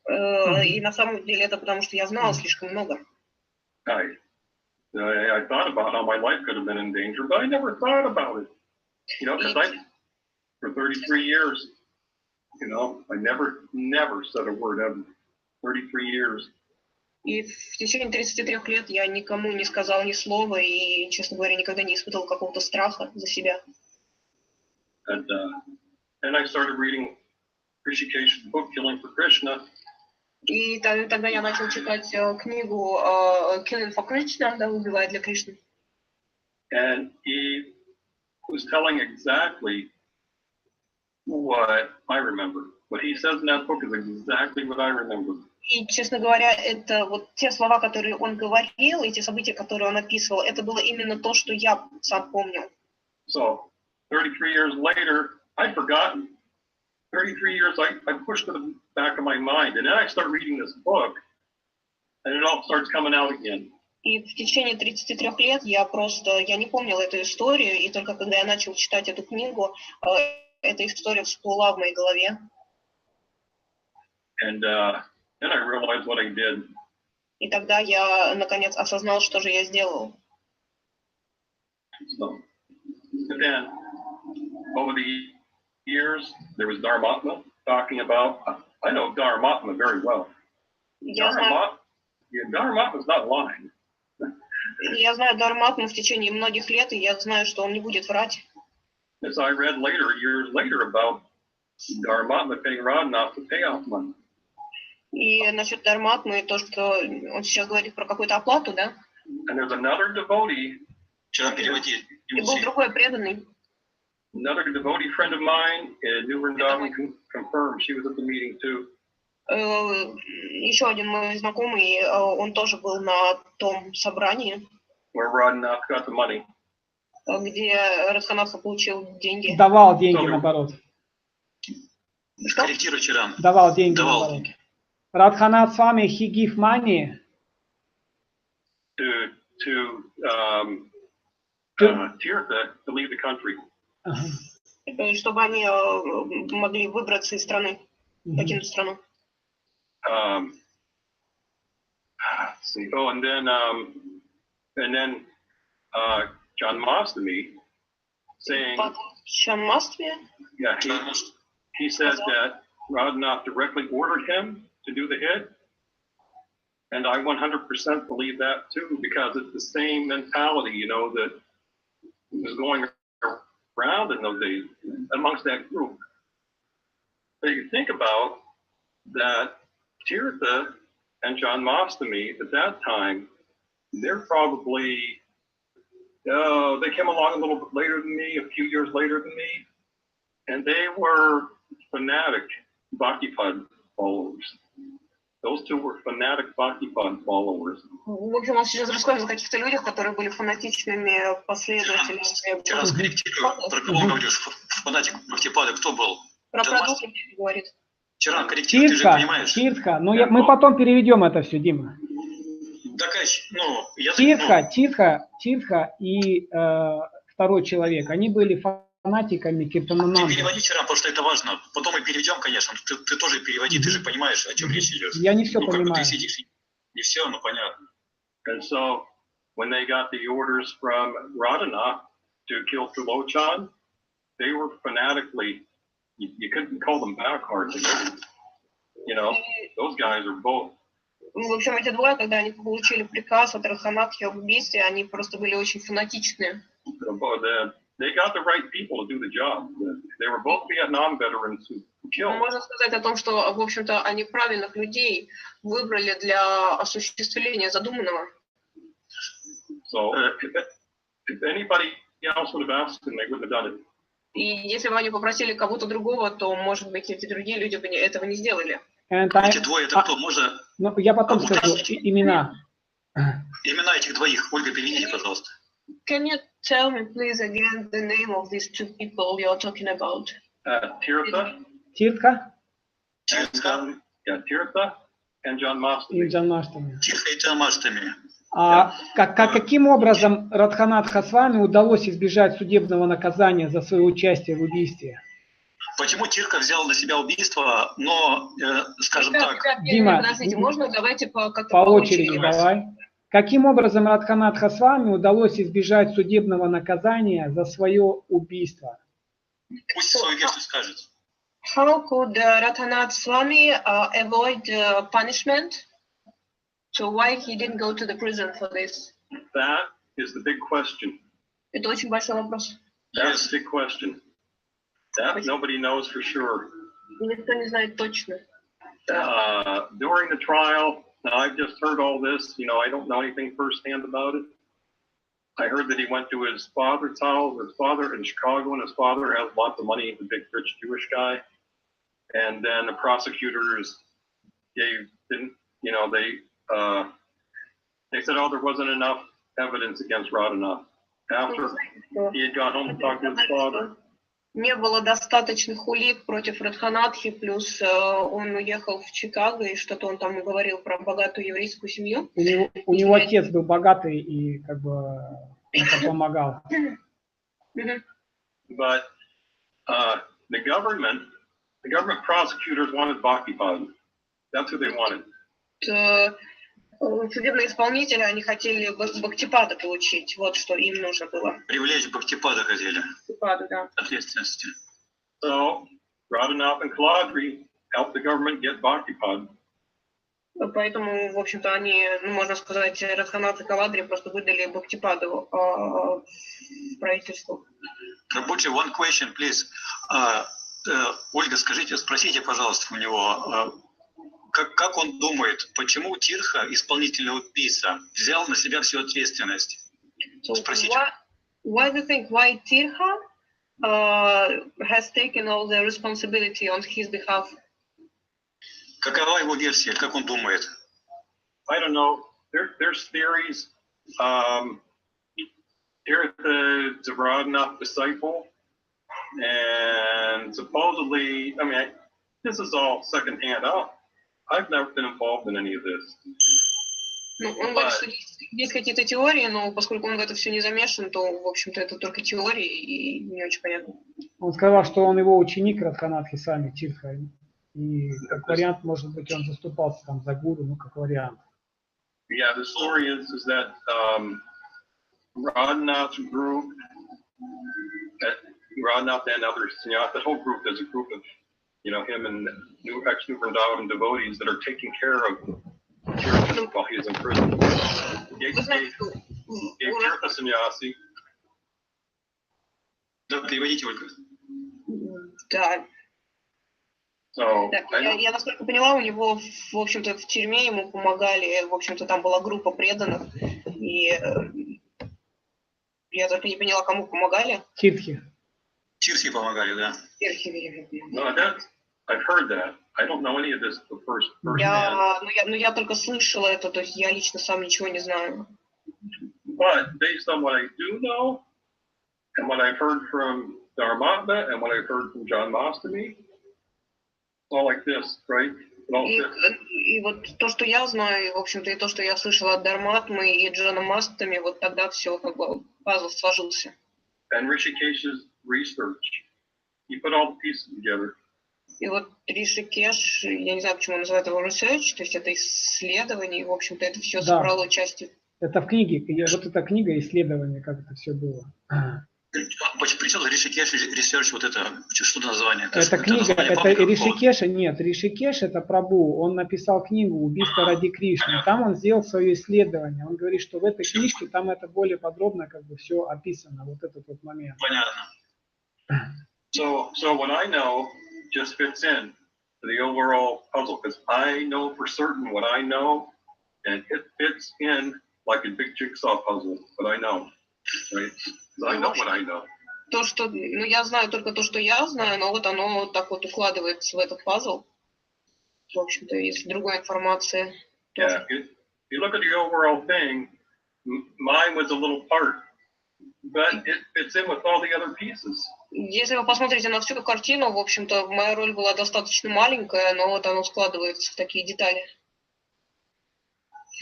И на самом деле это потому, что я знала слишком много. I thought about how my life could have been in danger, but I never thought about it. You know, because for 33 years, you know, I never said a word ever. 33 years. И в течение 33 лет я никому не сказал ни слова и, честно говоря, никогда не испытывал какого-то страха за себя. And I started reading Rishikesh's book, Killing for Krishna. И тогда я начал читать книгу Killing for Krishna, да, убивая для Кришны. And he was telling exactly what I remember. What he says in that book is exactly what I remember. И, честно говоря, это вот те слова, которые он говорил, и те события, которые он описывал, это было именно то, что я сам помнил. So, 33 years later, I'd forgotten. 33 years, I pushed to the back of my mind, and then I start reading this book, and it all starts coming out again. И в течение 33 лет я не помнил эту историю, и только когда я начал читать эту книгу, эта история всплыла в моей голове. And then I realized what I did. И тогда я, наконец, осознал, что же я сделал. So, and then, over the years, there was Dharmatma talking about, I know Dharmatma very well. Dharmatma is not lying. Я знаю Дхарматму в течение многих лет, и я знаю, что он не будет врать. As I read later, years later, about Dharmatma paying Radhanath to pay off money. И насчет Дхарматмы, то, что он сейчас говорит про какую-то оплату, да? And there's another devotee. И был другой преданный. Another devotee friend of mine in Нимай confirmed she was at the meeting too. Еще один мой знакомый, он тоже был на том собрании, Where Radhanath got the money. Где Радханатха получил деньги. Давал деньги, наоборот. Что? Корректируй, Чаран. Давал деньги, наоборот. Радханатха свами, he give money to Tиртха to leave the country. Чтобы они могли выбраться из страны, покинуть страну. See. Oh, and then Janmashtami saying, Janmashtami? Yeah, he said that Radhanath directly ordered him to do the hit, and I 100% believe that too, because it's the same mentality, you know, that was going around in those days amongst that group. So you think about that Tirtha and Janmashtami at that time, they're probably, they came along a little bit later than me, a few years later than me, and they were fanatic Bhaktipad followers. Those two were fanatic Bhaktipad followers. В общем, он сейчас рассказывает о каких-то людях, которые были фанатичными последователями. Сейчас корректирую. Про кого говоришь? Фанатик Бхактипада кто был? Про продукты говорит. Вчера корректируй, ты же понимаешь. Тиртха. Ну, мы потом переведем это все, Дима. Тиртха и второй человек, они были фанатиками Киртанананды. Ты переводи, Чаран, потому что это важно. Потом мы переведем, конечно. Ты тоже переводи, ты же понимаешь, о чем речь идет. Я не все понимаю. Как бы ты сидишь, не все, но понятно. And so, when they got the orders from Radhanath to kill Sulochan, they were fanatically, you couldn't call them backwards. You know, those guys are both. В общем, эти двое, когда они получили приказ от Радханатхи об убийстве, они просто были очень фанатичны. They got the right people to do the job. They were both Vietnam veterans who killed. Можно сказать о том, что, в общем-то, они правильных людей выбрали для осуществления задуманного. So, if anybody else would have asked them, they wouldn't have done it. И если бы они попросили кого-то другого, то, может быть, эти другие люди бы этого не сделали. Эти двое, это кто? Можно... Ну, я потом скажу имена. Имена этих двоих. Ольга, переведите, пожалуйста. Can you tell me, please, again, the name of these two people you're talking about? Tirtha. Тиртха? Tirtha and Janmashtami. И Джанмаштами. Тиртха и Джанмаштами. А каким образом Радханатха с вами удалось избежать судебного наказания за свое участие в убийстве? Почему Тиртха взял на себя убийство, но, скажем так... Дима, подождите, можно давайте по очереди давай. Каким образом Радханатха с вами удалось избежать судебного наказания за свое убийство? Пусть свою версию скажет. How could Radhanath Swami avoid punishment? So why he didn't go to the prison for this? That is the big question. Это очень большой вопрос. That's the big question. That nobody knows for sure. Никто не знает точно. During the trial, now I've just heard all this. You know, I don't know anything firsthand about it. I heard that he went to his father's house, his father in Chicago, and his father has lots of money, the big rich Jewish guy. And then the prosecutors didn't, you know, they said, oh, there wasn't enough evidence against Radhanath. After he had gone home to talk to his father. Не было достаточных улик против Радханатхи, плюс он уехал в Чикаго, и что-то он там говорил про богатую еврейскую семью. У него отец был богатый и как бы помогал. But the government prosecutors wanted Bhaktipada. That's who they wanted. Судебные исполнители, они хотели Бхактипада получить, вот что им нужно было. Привлечь Бхактипада хотели. Бхактипаду, да. Ответственности. So, Radhanath and Kaladri helped the government get Bhaktipada. Поэтому, в общем-то, они, ну, можно сказать, Радханатх и Каладри просто выдали Бхактипаду правительству. Рабочий, one question, please. Ольга, спросите, пожалуйста, у него, как он думает, почему Тиртха, исполнительный убийца, взял на себя всю ответственность? Спросите. Why do you think Tиртха has taken all the responsibility on his behalf? Какова его версия, как он думает? I don't know. There's theories. Tиртha is a Radhanath disciple, and supposedly, I mean, this is all secondhand. I've never been involved in any of this. Ну, он говорит, что есть какие-то теории, но поскольку он в это все не замешан, то, в общем-то, это только теории и не очень понятно. Он сказал, что он его ученик Радханатхи сами, Тиртха. И как вариант, может быть, он заступался там за гуру, ну, как вариант. Yeah, the story is that Radhanath's group, Radhanath and other sannyas, that whole group is a group of, you know, him and ex-New-Vrindavan devotees that are taking care of Tиртха while he is in prison. Gave Tиртха sannyasi. Да, переводите, Ольга. Да. So, я насколько поняла, у него, в общем-то, в тюрьме ему помогали, в общем-то, там была группа преданных, и я только не поняла, кому помогали. Тиртхи. Тиртхи помогали, да. No, I've heard that. I don't know any of this the first Я только слышала это, то есть я лично сам ничего не знаю. But based on what I do know, and what I've heard from Dharmatma, and what I've heard from John Mastami, all like this, right? И вот то, что я знаю, и, в общем-то, и то, что я слышала от Дharmatмы и Джона Мастами, вот тогда все как бы пазл сложился. And Rishikesh's research, he put all the pieces together. И вот Ришикеш, я не знаю, почему он называет его research, то есть это исследование, и, в общем-то, это все собрало части. Это в книге, вот эта книга исследования, как это все было. Причем Ришикеш, ресерч, вот это, что название? Это книга, это Ришикеша, нет, Ришикеш это Прабху, он написал книгу «Убийство ради Кришны», там он сделал свое исследование, он говорит, что в этой книжке там это более подробно как бы все описано, вот этот вот момент. Понятно. So what I know just fits in to the overall puzzle, because I know for certain what I know, and it fits in like a big jigsaw puzzle, but I know, right? I know what I know. То, что, ну, я знаю только то, что я знаю, но вот оно так вот укладывается в этот пазл. В общем-то, есть другая информация. Yeah, if you look at the overall thing, mine was a little part, but it fits in with all the other pieces. Если вы посмотрите на всю картину, в общем-то, моя роль была достаточно маленькая, но вот оно складывается в такие детали.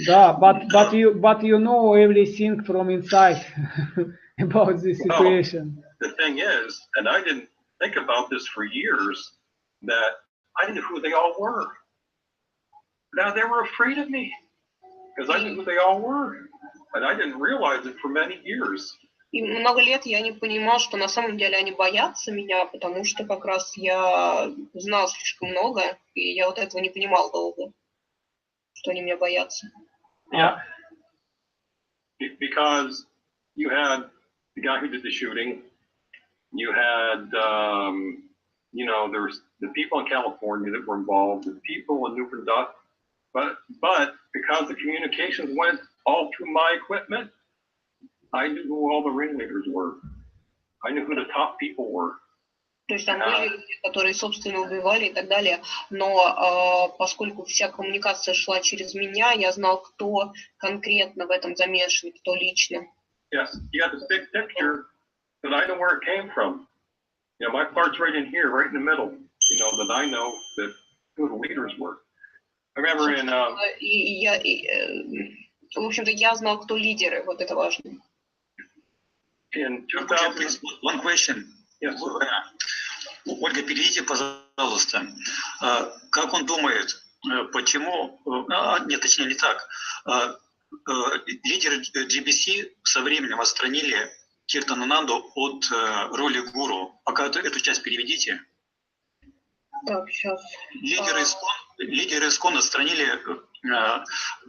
Да, but you know everything from inside about this situation. Well, the thing is, and I didn't think about this for years, that I knew who they all were. Now they were afraid of me because I knew who they all were, and I didn't realize it for many years. И много лет я не понимал, что на самом деле они боятся меня, потому что как раз я знал слишком много, и я вот этого не понимал долго, что они меня боятся. Yeah. Because you had the guy who did the shooting, you had, you know, there was the people in California that were involved, the people in Нимай Брайант, but because the communications went all through my equipment, I knew who all the ringleaders were. I knew who the top people were. То есть там были люди, которые, собственно, убивали и так далее, но поскольку вся коммуникация шла через меня, я знал, кто конкретно в этом замешан, кто лично. Yes, you got this big picture, but I know where it came from. You know, my part's right in here, right in the middle. You know, that I know that who the leaders were. I remember in... в общем-то, я знал, кто лидеры, вот это важно. In 2000... One question. Yes. Ольга, переведите, пожалуйста, как он думает, почему, нет, точнее не так, лидеры GBC со временем отстранили Киртанананду от роли гуру. Пока эту часть переведите. Так, сейчас. Лидеры ИСККОН отстранили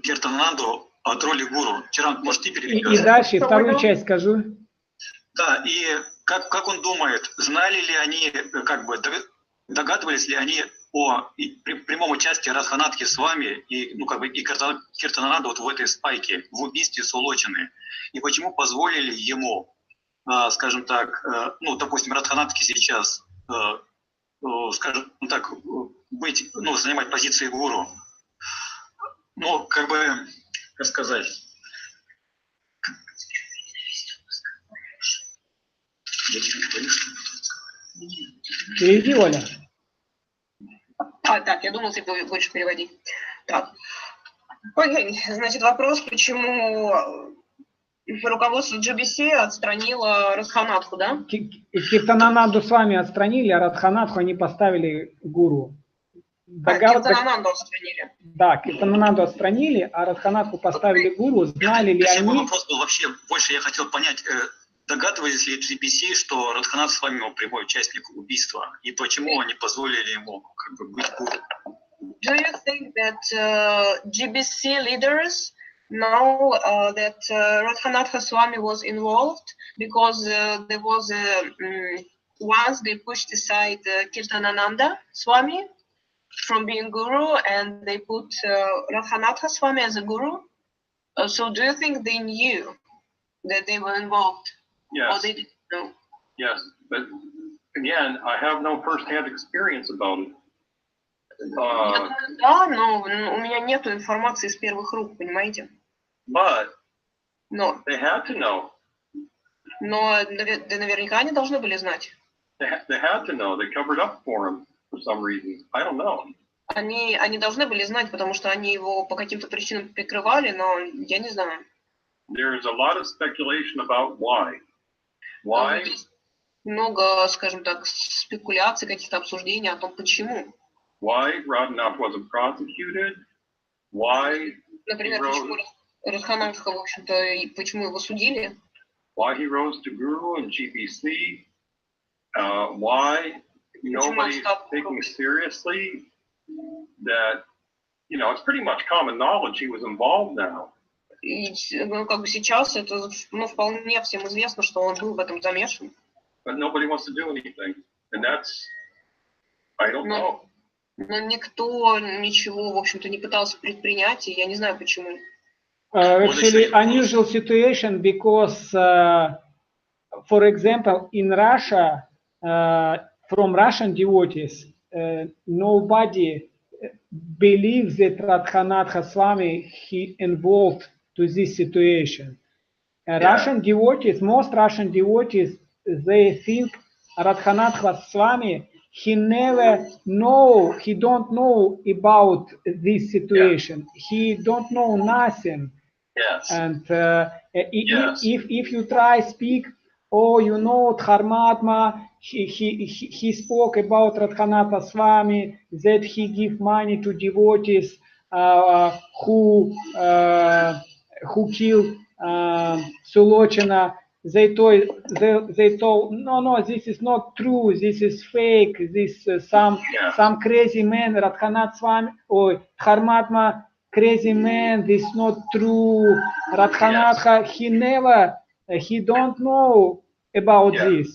Киртанананду от роли гуру. Тиран, может, ты переведешь? И дальше, вторую часть скажу. Да, и как он думает, знали ли они, как бы, догадывались ли они о прямом участии Радханатхи свами и, ну, как бы, и Киртанананду вот в этой спайке, в убийстве Сулочаны, и почему позволили ему, скажем так, ну, допустим, Радханатхи сейчас, скажем так, быть, ну, занимать позиции гуру, ну, как бы, как сказать... Переведи, Оля. Так, я думал, ты будешь переводить. Так. Окей, значит, вопрос, почему руководство GBC отстранило Радханатху, да? Киртанананду с вами отстранили, а Радханатху они поставили гуру. Киртанананду отстранили. Да, Киртанананду отстранили, а Радханатху поставили гуру. Знали ли они... Вопрос был вообще, больше я хотел понять... Догадывались ли GBC, что Радханатх с вами прямой участник убийства, и почему они позволили ему как бы быть гуру? Do you think that GBC leaders know that Radhanatha Swami was involved because there was once they pushed aside Kirtanananda Swami from being guru and they put Radhanatha Swami as a guru? So do you think they knew that they were involved? Yes. Or they didn't know? Yes, but again, I have no first-hand experience about it. Да, но у меня нет информации с первых рук, понимаете? But Но they had to know. Но наверняка они должны были знать. They had to know. They covered up for him for some reason. I don't know. Они должны были знать, потому что они его по каким-то причинам прикрывали, но я не знаю. There's a lot of speculation about why. Why? Много, скажем так, спекуляций, каких-то обсуждений о том, почему. Why Radhanath wasn't prosecuted? Why? Например, почему Радханатха, в общем-то, почему его судили? Why he rose to guru in GBC? Why nobody's taking seriously that, you know, it's pretty much common knowledge he was involved now. И, ну, как бы сейчас это, ну, вполне всем известно, что он был в этом замешан. But nobody wants to do anything, and that's, I don't know. Но никто ничего, в общем-то, не пытался предпринять, и я не знаю почему. Actually, unusual situation because, for example, in Russia, from Russian devotees, nobody believes that Radhanatha Swami he involved to this situation. Russian devotees, most Russian devotees, they think Radhanatha Swami he don't know about this situation. He don't know nothing. Yes. And if you try speak oh, you know, Dharmatma, he spoke about Radhanatha Swami, that he give money to devotees who killed Sulochana. They told, no, this is not true, this is fake, this some crazy man, Radhanath Swami, or Dharmatma, crazy man, this is not true. Radhanatha, he don't know about this.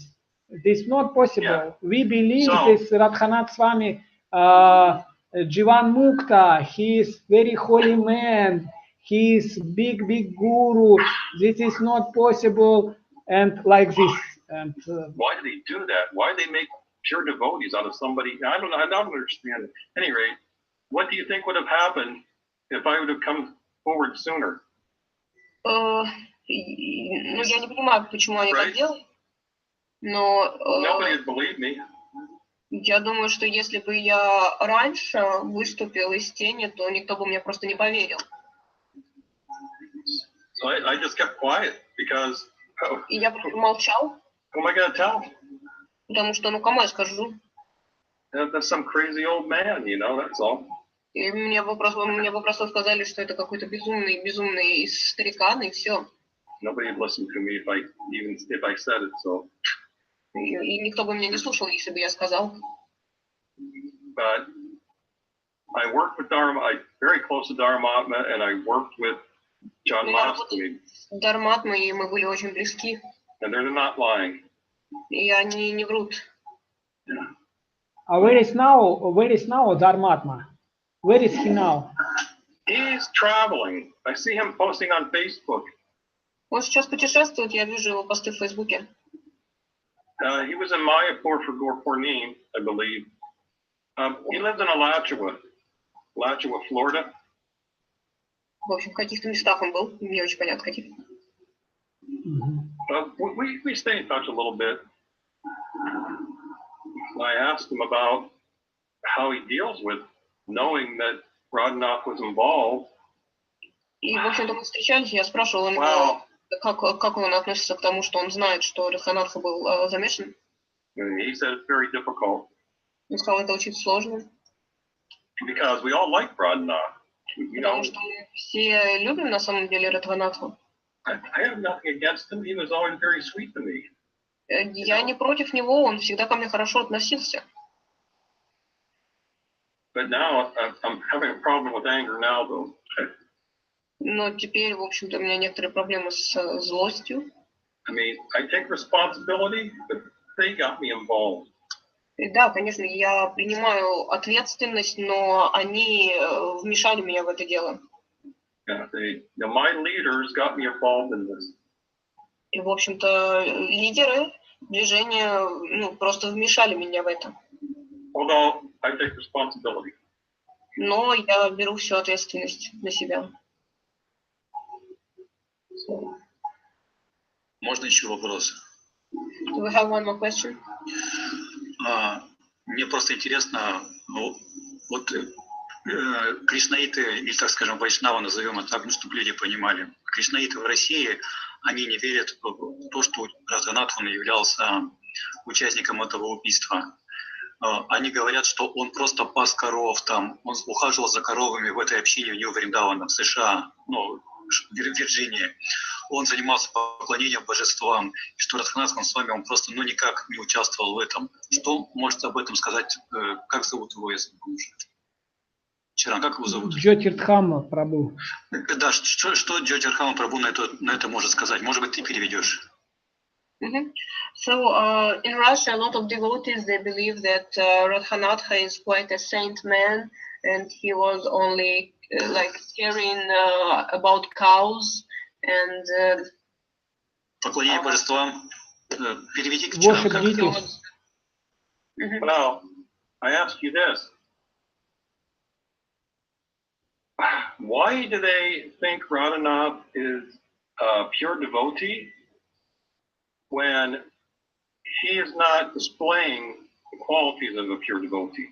This is not possible. We believe this Radhanath Swami, Jivan Mukta, he is very holy man. He is big guru. This is not possible, and like this. And why do they do that? Why do they make pure devotees out of somebody? I don't know. I don't understand. At any rate, what do you think would have happened if I would have come forward sooner? Ну, я не понимаю, почему они так делают. Но nobody has believed me. Я думаю, что если бы я раньше выступил из тени, то никто бы мне просто не поверил. So I just kept quiet because. И я просто молчал. Who am I going to tell? Потому что, ну, кому я скажу? That's some crazy old man, you know, that's all. И мне бы просто сказали, что это какой-то безумный старикан, и все. Nobody would listen to me if I said it, so. И никто бы меня не слушал, если бы я сказал. But I worked with Dharma, very close to Dharmatma, and I worked with John Masterman. Дharmatma, и мы были очень близки. And they're not lying. И они не врут. Where is now Dharmatma? Where is he now? He's traveling. I see him posting on Facebook. Он сейчас путешествует, я вижу его посты в Фейсбуке. He was in Mayapur for Gurpurnim, I believe. He lives in Alachua, Florida. В общем, в каких-то местах он был, не очень понятно, каких. We stay in touch a little bit. I asked him about how he deals with knowing that Radhanath was involved. И, в общем-то, мы встречались, я спрашивал его, как он относится к тому, что он знает, что Радханатха был замешан. He said it's very difficult. Он сказал, это очень сложно. Because we all like Radhanath. Потому что мы все любим на самом деле Радханатху. I have nothing against him. He was always very sweet to me. Я не против него, он всегда ко мне хорошо относился. But now I'm having a problem with anger now, though. Но теперь, в общем-то, у меня некоторые проблемы с злостью. I mean, I take responsibility, but they got me involved. И да, конечно, я принимаю ответственность, но они вмешали меня в это дело. Yeah, my leaders got me involved in this. И, в общем-то, лидеры движения просто вмешали меня в это. Although I take responsibility. Но я беру всю ответственность на себя. Можно еще вопрос? Do we have one more question? Мне просто интересно, вот кришнаиты, или, так скажем, вайшнавы, назовем это так, чтобы люди понимали. Кришнаиты в России, они не верят в то, что Радханатха являлся участником этого убийства. Они говорят, что он просто пас коров, там, он ухаживал за коровами в этой общине в Нью-Вриндаване, в США, в Вирджинии. Он занимался поклонением божествам, и что Радханатха с вами, он просто никак не участвовал в этом. Что можете об этом сказать? Как зовут его, если помнишь? Чаран, как его зовут? Джйоти Дхама Прабу. Да, что Джйоти Дхама Прабу на это может сказать? Может быть, ты переведешь? So in Russia, a lot of devotees, they believe that Radhanatha is quite a saint man, and he was only caring about cows and поклонение божествам. Переведи к Чаран. Well, I ask you this. Why do they think Radhanath is a pure devotee when he is not displaying the qualities of a pure devotee?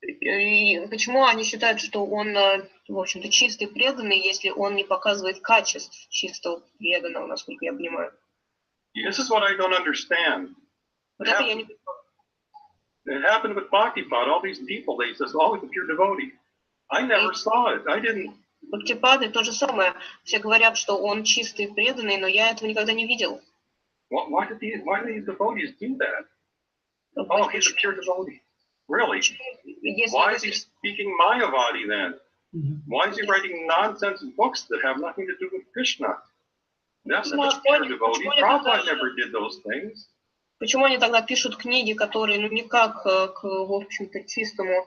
И почему они считают, что он, в общем-то, чистый преданный, если он не показывает качеств чистого преданного, насколько я понимаю? This is what I don't understand. Вот это я не понимаю. It happened with Bhaktipat. All these people, they says, oh, he's a pure devotee. I never saw it. I didn't. Бхактипады то же самое. Все говорят, что он чистый, преданный, но я этого никогда не видел. Why do these devotees do that? Oh, he's a pure devotee. Really? Why is he speaking Mayavadi then? Why is he writing nonsense books that have nothing to do with Krishna? That's not a pure devotee. Prabhupada never did those things. Почему они тогда пишут книги, которые никак к, в общем-то, чистому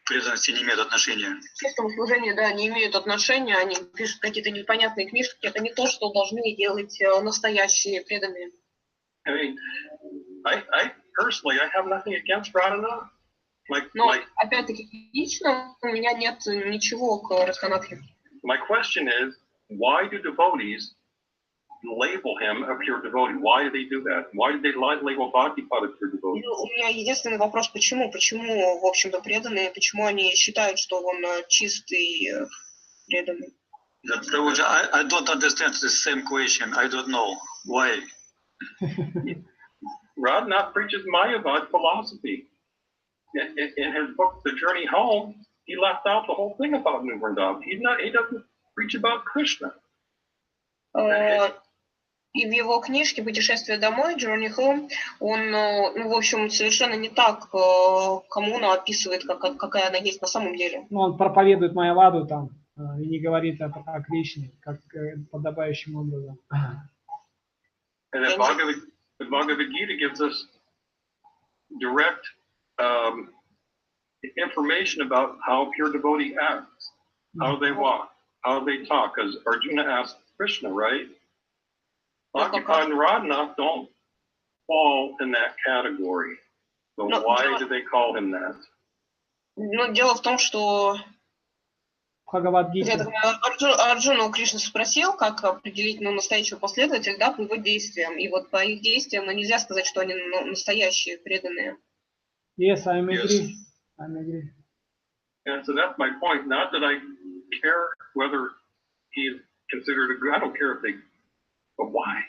преданности не имеют отношения. К чистому служению, да, не имеют отношения, они пишут какие-то непонятные книжки, это не то, что должны делать настоящие преданные. I mean, I personally, I have nothing against Radhanath. Но, опять-таки, лично у меня нет ничего к Радханатхе. My question is, why do devotees label him a pure devotee? Why do they do that? Why did they label Bhaktipada a pure devotee? У меня единственный вопрос, почему? Почему, в общем-то, преданные, почему они считают, что он чистый преданный? I don't understand the same question. I don't know. Why? Radhanath preaches Mayavad philosophy. In his book, The Journey Home, he left out the whole thing about Nim-Vrindavan. He doesn't preach about Krishna. И в его книжке «Путешествие домой», Journey Home, он, ну, в общем, совершенно не так коммуну описывает, какая она есть на самом деле. Ну, он проповедует Майяваду там и не говорит о Кришне, как подобающим образом. And the Bhagavad Gita gives us direct information about how pure devotee acts, how they walk, how they talk. Because Arjuna asked Krishna, right? Bhaktipada and Radhanath don't fall in that category. So why do they call him that? Ну, дело в том, что Арджуна у Кришны спросил, как определить настоящего последователя, да, по его действиям. И вот по их действиям, нельзя сказать, что они настоящие, преданные. Yes, I agree. I agree. And so that's my point. Not that I care whether he's considered a good. I don't care if they. But why?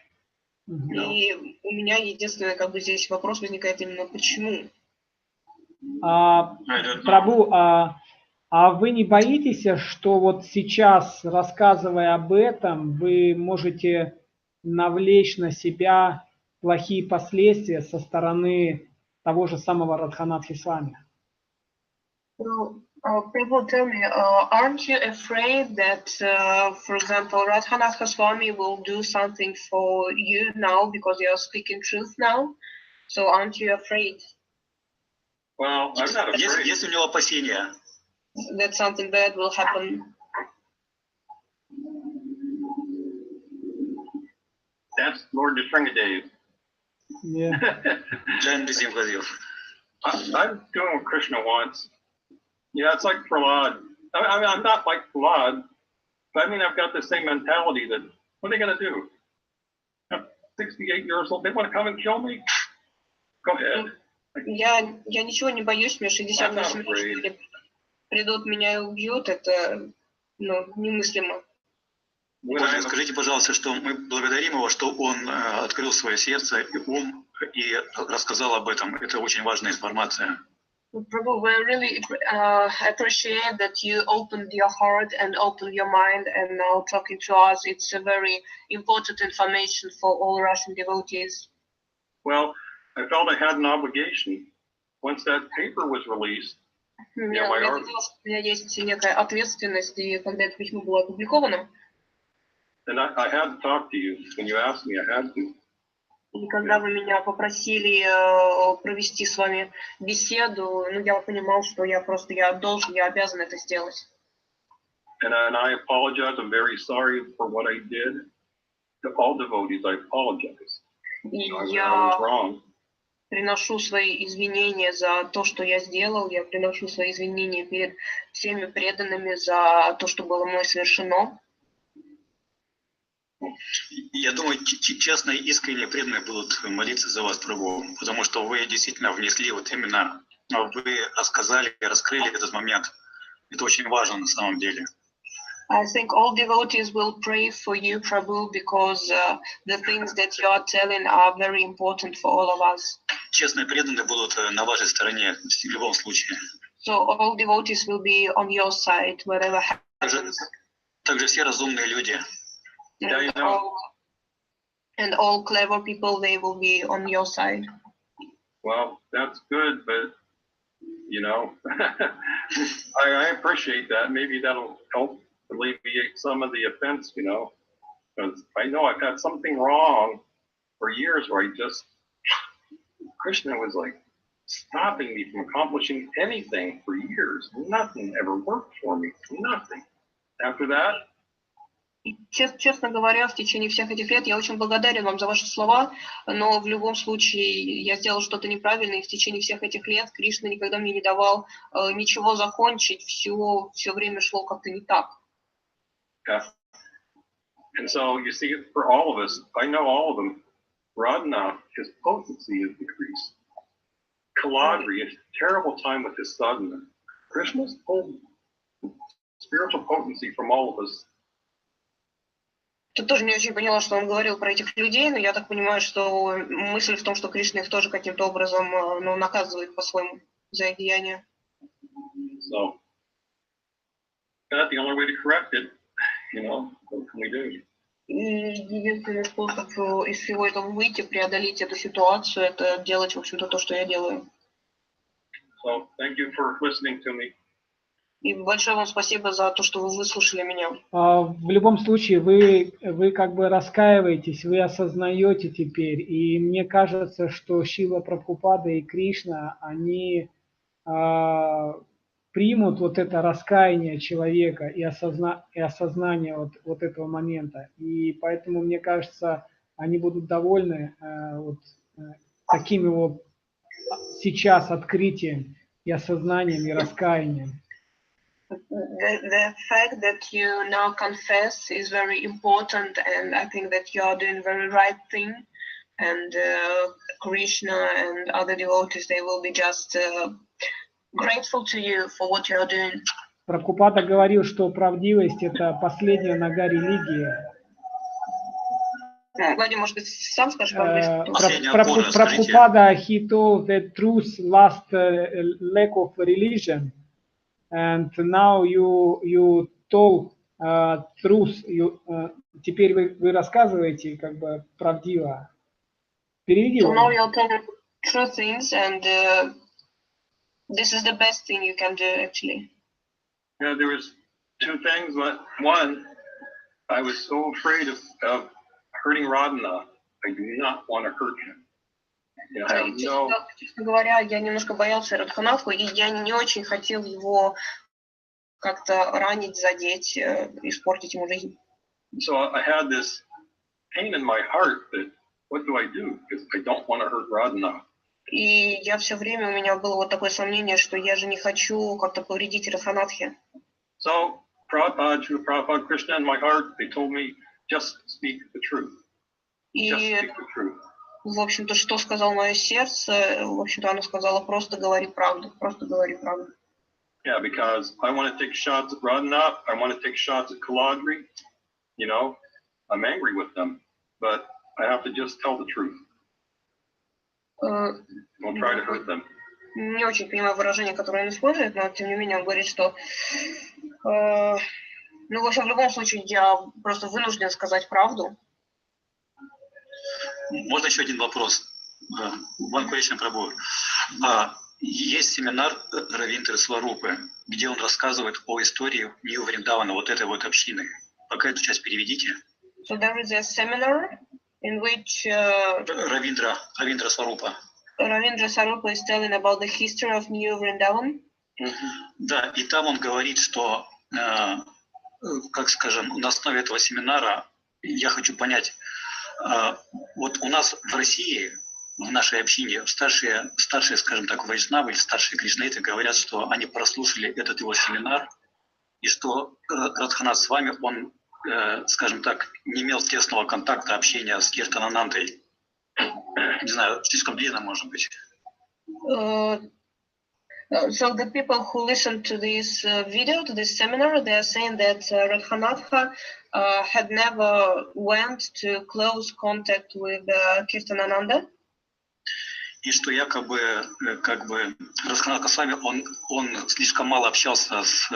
И у меня единственный, как бы, здесь вопрос возникает именно почему. Прабху, а вы не боитесь, что вот сейчас, рассказывая об этом, вы можете навлечь на себя плохие последствия со стороны того же самого Радханатхи свами? People tell me, aren't you afraid that, for example, Radhanatha Swami will do something for you now because you are speaking truth now? So aren't you afraid? Well, I'm not afraid. Есть у него опасения. That something bad will happen. That's Lord Nrsimhadev. Yeah. I'm doing what Krishna wants. Yeah, it's like Prahlad. I mean, I'm not like Prahlad, but I mean, I've got the same mentality that, what are they going to do? I'm 68 years old, they want to come and kill me? Go ahead. Я ничего не боюсь, мне 68 лет, придут меня и убьют, это, ну, немыслимо. Скажите, пожалуйста, что мы благодарим его, что он открыл свое сердце и ум и рассказал об этом. Это очень важная информация. Prabhu, we really appreciate that you opened your heart and opened your mind and now talking to us. It's a very important information for all Russian devotees. Well, I felt I had an obligation. Once that paper was released, у меня есть некая ответственность, и когда это письмо было опубликовано, and I had to talk to you. When you asked me, I had to. И когда вы меня попросили провести с вами беседу, ну, я понимал, что я обязан это сделать. And I apologize. I'm very sorry for what I did. To all devotees, I apologize. И I was wrong. Приношу свои извинения за то, что я сделал. Я приношу свои извинения перед всеми преданными за то, что было мной совершено. Я думаю, честно и искренне преданные будут молиться за вас, Прабху, потому что вы действительно внесли, вот именно вы рассказали, раскрыли этот момент. Это очень важно на самом деле. I think all devotees will pray for you, Prabhu, because the things that you are telling are very important for all of us. Честные преданные будут на вашей стороне в любом случае. So all devotees will be on your side, whatever happens. Также все разумные люди. And all clever people, they will be on your side. Well, that's good, but you know, I appreciate that. Maybe that'll help alleviate some of the offense, you know, because I know I've had something wrong for years where Krishna was like stopping me from accomplishing anything for years. Nothing ever worked for me. Nothing. After that. Честно говоря, в течение всех этих лет я очень благодарен вам за ваши слова, но в любом случае я сделал что-то неправильное, и в течение всех этих лет Кришна никогда мне не давал ничего закончить, все время шло как-то не так. Yeah. And so you see, for all of us, I know all of them, Radhanath, his potency is decreased. Kaladri, a terrible time with his sadhana. Krishna's pulled spiritual potency from all of us. Тут тоже не очень поняла, что он говорил про этих людей, но я так понимаю, что мысль в том, что Кришна их тоже каким-то образом наказывает по-своему за их деяния. So, that's the only way to correct it, you know, what can we do? Единственный способ из всего этого выйти, преодолеть эту ситуацию, это делать, в общем-то, то, что я делаю. So, thank you for listening to me. И большое вам спасибо за то, что вы выслушали меня. В любом случае, вы как бы раскаиваетесь, вы осознаете теперь, и мне кажется, что Шрила Прабхупада и Кришна, они примут вот это раскаяние человека и осознание вот этого момента. И поэтому, мне кажется, они будут довольны таким его сейчас открытием и осознанием и раскаянием. The fact that you now confess is very important, and I think that you are doing very right thing. And Krishna and other devotees, they will be just grateful to you for what you are doing. Прабхупада говорил, что правдивость – это последняя нога религии. Владимир, может быть, сам скажешь Прабхупада, he told that truth last lack of religion. And now you told truth. Теперь вы рассказываете как бы правдиво. Переведи. So now you're telling true things, and this is the best thing you can do, actually. Yeah, there was two things. One, I was so afraid of hurting Radhanath. I do not want to hurt him. Честно говоря, я немножко боялся Радханатху, и я не очень хотел его как-то ранить, задеть, испортить ему жизнь. So I had this pain in my heart that what do I do? Because I don't want to hurt Radhanath. И я все время, у меня было вот такое сомнение, что я же не хочу как-то повредить Радханатхе. So Prabhupada, Krishna in my heart, they told me, just speak the truth. Just speak the truth. В общем-то, что сказал мое сердце, в общем-то, оно сказало, просто говори правду, просто говори правду. Yeah, because I want to take shots at Radhanath, I want to take shots at Kaladri, you know, I'm angry with them, but I have to just tell the truth. Don't try to hurt them. Не очень понимаю выражение, которое он использует, но тем не менее он говорит, что, ну, в общем, в любом случае, я просто вынужден сказать правду. Можно еще один вопрос? One question, Прабhu. Есть семинар Равиндры Сварупы, где он рассказывает о истории Нью-Вриндавана, вот этой вот общины. Пока эту часть переведите. So there is a seminar in which Равиндра Сварупа. Равиндра Сварупа is telling about the history of New-Vrindavan. Да, и там он говорит, что, как скажем, на основе этого семинара я хочу понять, вот у нас в России, в нашей общине, старшие, скажем так, вайшнавы или старшие кришнаиты говорят, что они прослушали этот его семинар, и что Радханатх с вами, он, скажем так, не имел тесного контакта, общения с Киртананандой. Не знаю, слишком длинно, может быть. So the people who listen to this video, to this seminar, they are saying that Radhanatha had never went to close contact with Kirtanananda. И что якобы, Радханатха с вами, он слишком мало общался с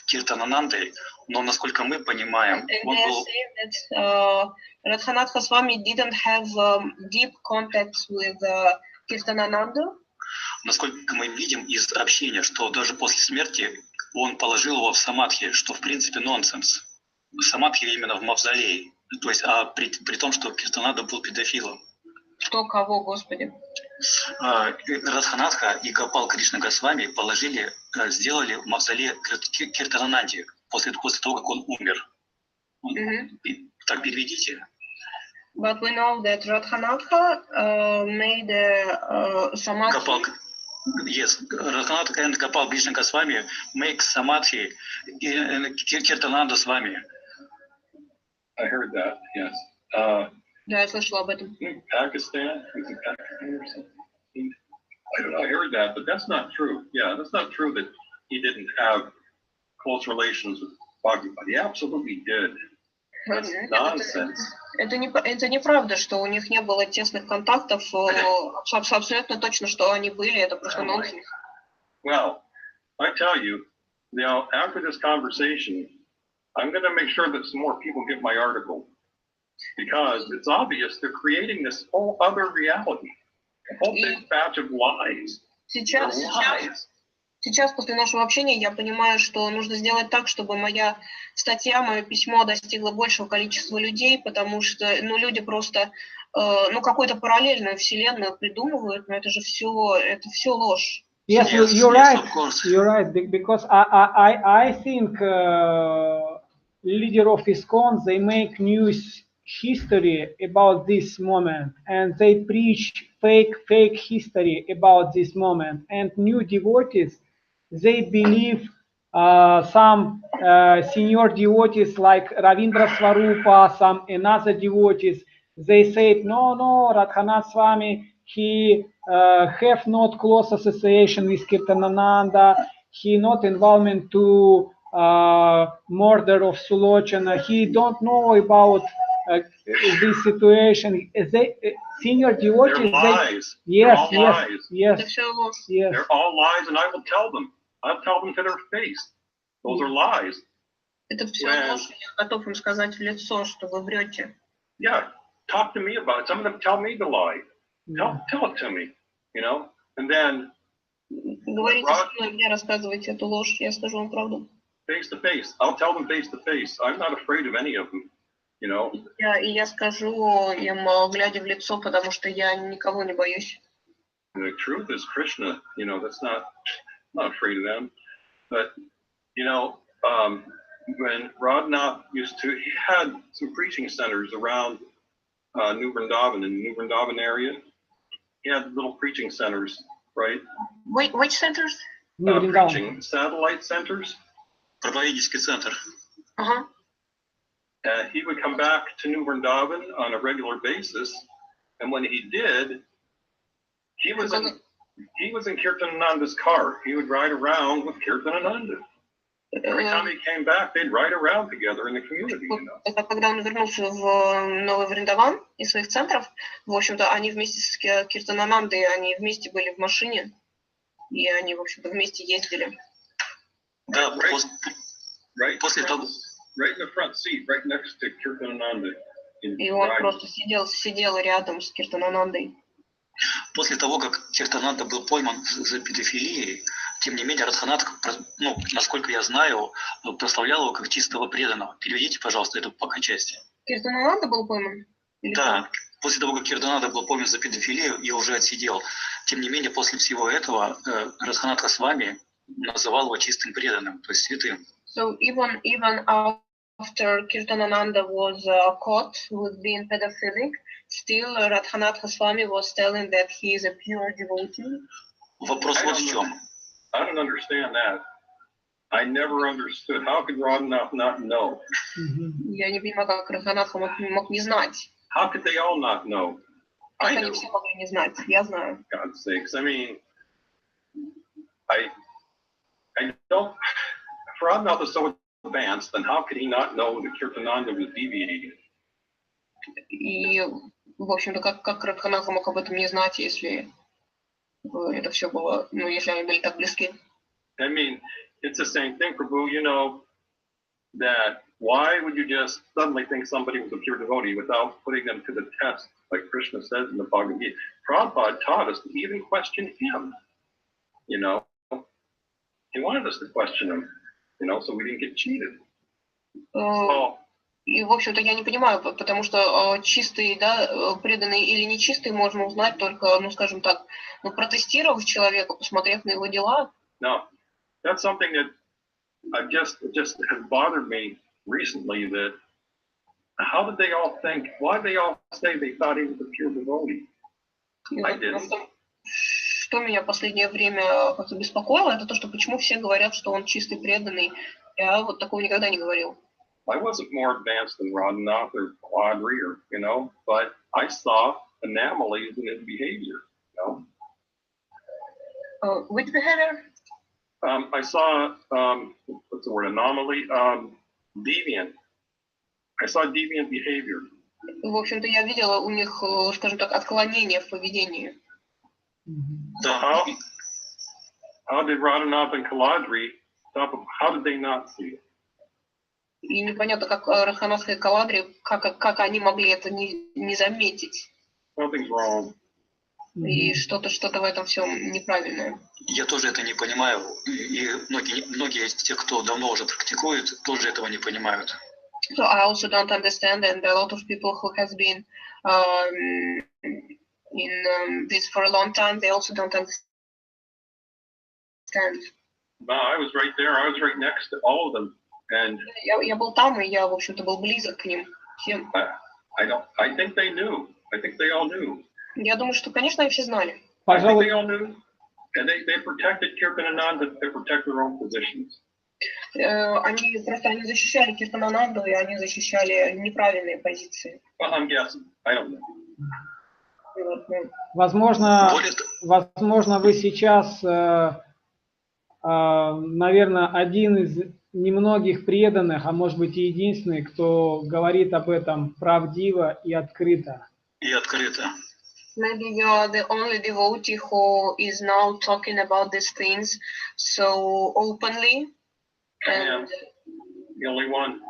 Киртананандой, но насколько мы понимаем, он был... Radhanatha с вами didn't have deep contacts with Kirtanananda. Насколько мы видим из общения, что даже после смерти он положил его в самадхи, что в принципе нонсенс. Самадхи именно в мавзолее, то есть, при том, что Киртананда был педофилом. Что, кого, Господи? Радханатха и Гопал Кришна Госвами сделали в мавзолее Киртанананде после того, как он умер. Так переведите. But we know that Radhanatha made samadhi. Yes, Radhanatha and Gopal Krishna Goswami make samadhi in Kirtananda Swami. I heard that, yes. Да, я слышала об этом. Pakistan, is it Pakistan or something? I don't know, I heard that, but that's not true. Yeah, that's not true that he didn't have close relations with Bhagavad. He absolutely did. That's nonsense. Это неправда, что у них не было тесных контактов. Абсолютно точно, что они были, это просто нонсенс. Well, I tell you, after this conversation, I'm going to make sure that some more people get my article. Because it's obvious they're creating this whole other reality, a whole big batch of lies. Сейчас, после нашего общения, я понимаю, что нужно сделать так, чтобы моя статья, мое письмо достигло большего количества людей, потому что, люди просто, какую-то параллельную вселенную придумывают, но это же все ложь. Yes, you're right. You're right, because I think leader of ISKCON, they make news history about this moment, and they preach fake history about this moment, and new devotees, they believe some senior devotees like Ravindra Swarupa, some another devotees, they said no, Radhanath Swami, he have not close association with Kirtanananda, he not involvement to murder of Sulochana, he don't know about this situation. Senior devotees, yes. They're all lies, and I will tell them. I'll tell them to their face. Those are lies. Это все ложь, я готов им сказать в лицо, что вы врете. Yeah, talk to me about it. Some of them tell me the lie. Tell it to me, and then... Говорите со мной, мне рассказывайте эту ложь, я скажу вам правду. Face to face. I'll tell them face to face. I'm not afraid of any of them. Я скажу им, глядя в лицо, потому что я никого не боюсь. The truth is Krishna, that's not afraid of them. But, when Radhanath he had some preaching centers around Нимай in the Нимай area. He had little preaching centers, right? Which centers? Preaching satellite centers. Проповеднический центр. He would come back to Нимай on a regular basis, and when he did, he was in Kirtanananda's car. He would ride around with Kirtanananda. Every time he came back, they'd ride around together in the community. Когда он вернулся в Новый Вриндаван из своих центров, в общем-то, они вместе с Киртананандой, они вместе были в машине, и они, в общем-то, вместе ездили. Да, после того... Right in the front seat, right next to Kirtanananda. И он просто сидел рядом с Киртананандой. После того, как Киртананда был пойман за педофилией, тем не менее Радханатха, насколько я знаю, прославлял его как чистого преданного. Переведите, пожалуйста, это по части. Киртананда был пойман? Да, после того, как Киртананда был пойман за педофилию и уже отсидел. Тем не менее, после всего этого Радханатха с вами называл его чистым преданным, то есть святым. So even after Kirtanananda was caught with being pedophilic, still Radhanatha Swami was telling that he is a pure devotee. Вопрос вот в чем. I don't understand that. I never understood. How could Radhanath not know? Я не понимаю, как Радханатха мог не знать. How could they all not know? Как они все могли не знать? Я знаю. God's sakes. I mean, I don't. If Radhanath is so advanced, then how could he not know that Kirtananda was deviating? И, в общем-то, как Радханатха мог об этом не знать, если это все было, ну, если они были так близки? I mean, it's the same thing, Prabhu. You know that why would you just suddenly think somebody was a pure devotee without putting them to the test, like Krishna says in the Bhagavad Gita? Prabhupada taught us to even question him. You know, he wanted us to question him, you know, so we didn't get cheated. И, в общем-то, я не понимаю, потому что чистый, да, преданный или нечистый можно узнать только, ну, скажем так, ну, протестировав человека, посмотрев на его дела. No, that's something that it just has bothered me recently, that how did they all think, why did they all say they thought he was a pure devotee? I didn't. Что меня в последнее время как-то беспокоило, это то, что почему все говорят, что он чистый преданный. Я вот такого никогда не говорил. I wasn't more advanced than Radhanath or Quadri, or, you know, but I saw anomalies in his behavior, you know. Which behavior? I saw, what's the word, anomaly? Deviant. I saw deviant behavior. В общем-то, я видела у них, скажем так, отклонения в поведении. So how did Radhanath and Kaladri, how did they not see it? И непонятно, как Радханатха и Каладри, как они могли это не заметить. Something's wrong. И что-то в этом всем неправильное. Я тоже это не понимаю. И многие из тех, кто давно уже практикует, тоже этого не понимают. So I also don't understand, and a lot of people who has been in this for a long time, they also don't understand. No, I was right there. I was right next to all of them. And я был там, и я, в общем-то, был близок к ним всем. I think they knew. I think they all knew. Я думаю, что, конечно, они все знали. I think they all knew. And they protected Kirtanananda, they protect their own positions. Они защищали Киртанананду, и они защищали неправильные позиции. Well, I'm guessing. I don't know. Возможно, вы сейчас, наверное, один из немногих преданных, а может быть и единственный, кто говорит об этом правдиво и открыто. Maybe you're the only devotee who is now talking about these things so openly. And the only one.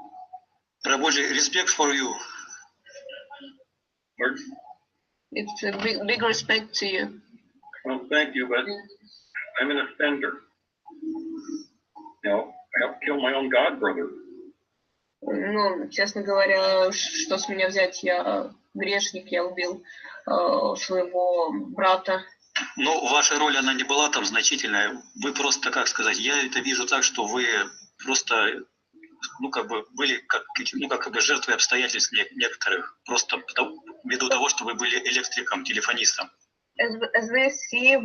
Prabhuji, respect for you. It's a big respect to you. Well, thank you, but I'm an offender. You know, I have to kill my own god brother. Ну, честно говоря, что с меня взять? Я грешник, я убил своего брата. Ну, ваша роль, она не была там значительная. Вы просто, как сказать, я это вижу так, что вы просто, ну, как бы были как бы жертвой обстоятельств некоторых, просто ввиду того, что вы были электриком, телефонистом. As we see,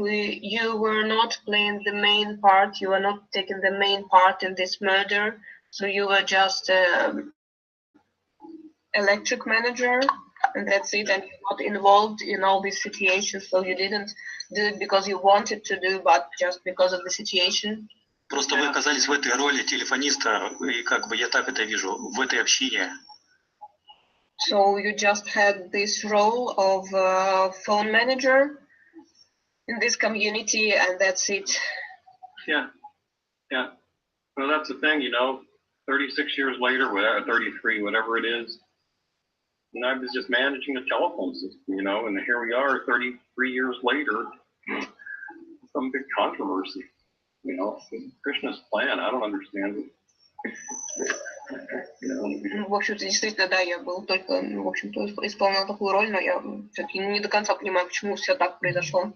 you were not playing the main part, you were not taking the main part in this murder, so you were just electric manager, and that's it, and you're not involved in all these situations, so you didn't do it because you wanted to do, but just because of the situation. Просто вы оказались в этой роли телефониста, и как бы я так это вижу, в этой общине. So you just had this role of phone manager in this community, and that's it. Yeah. Well, that's the thing, you know, 36 years later, 33, whatever it is, and I was just managing the telephone system, you know, and here we are 33 years later, some big controversy, you know, Krishna's plan, I don't understand it. В общем-то, действительно, да, я был только, в общем-то, исполнял такую роль, но я все-таки не до конца понимаю, почему все так произошло.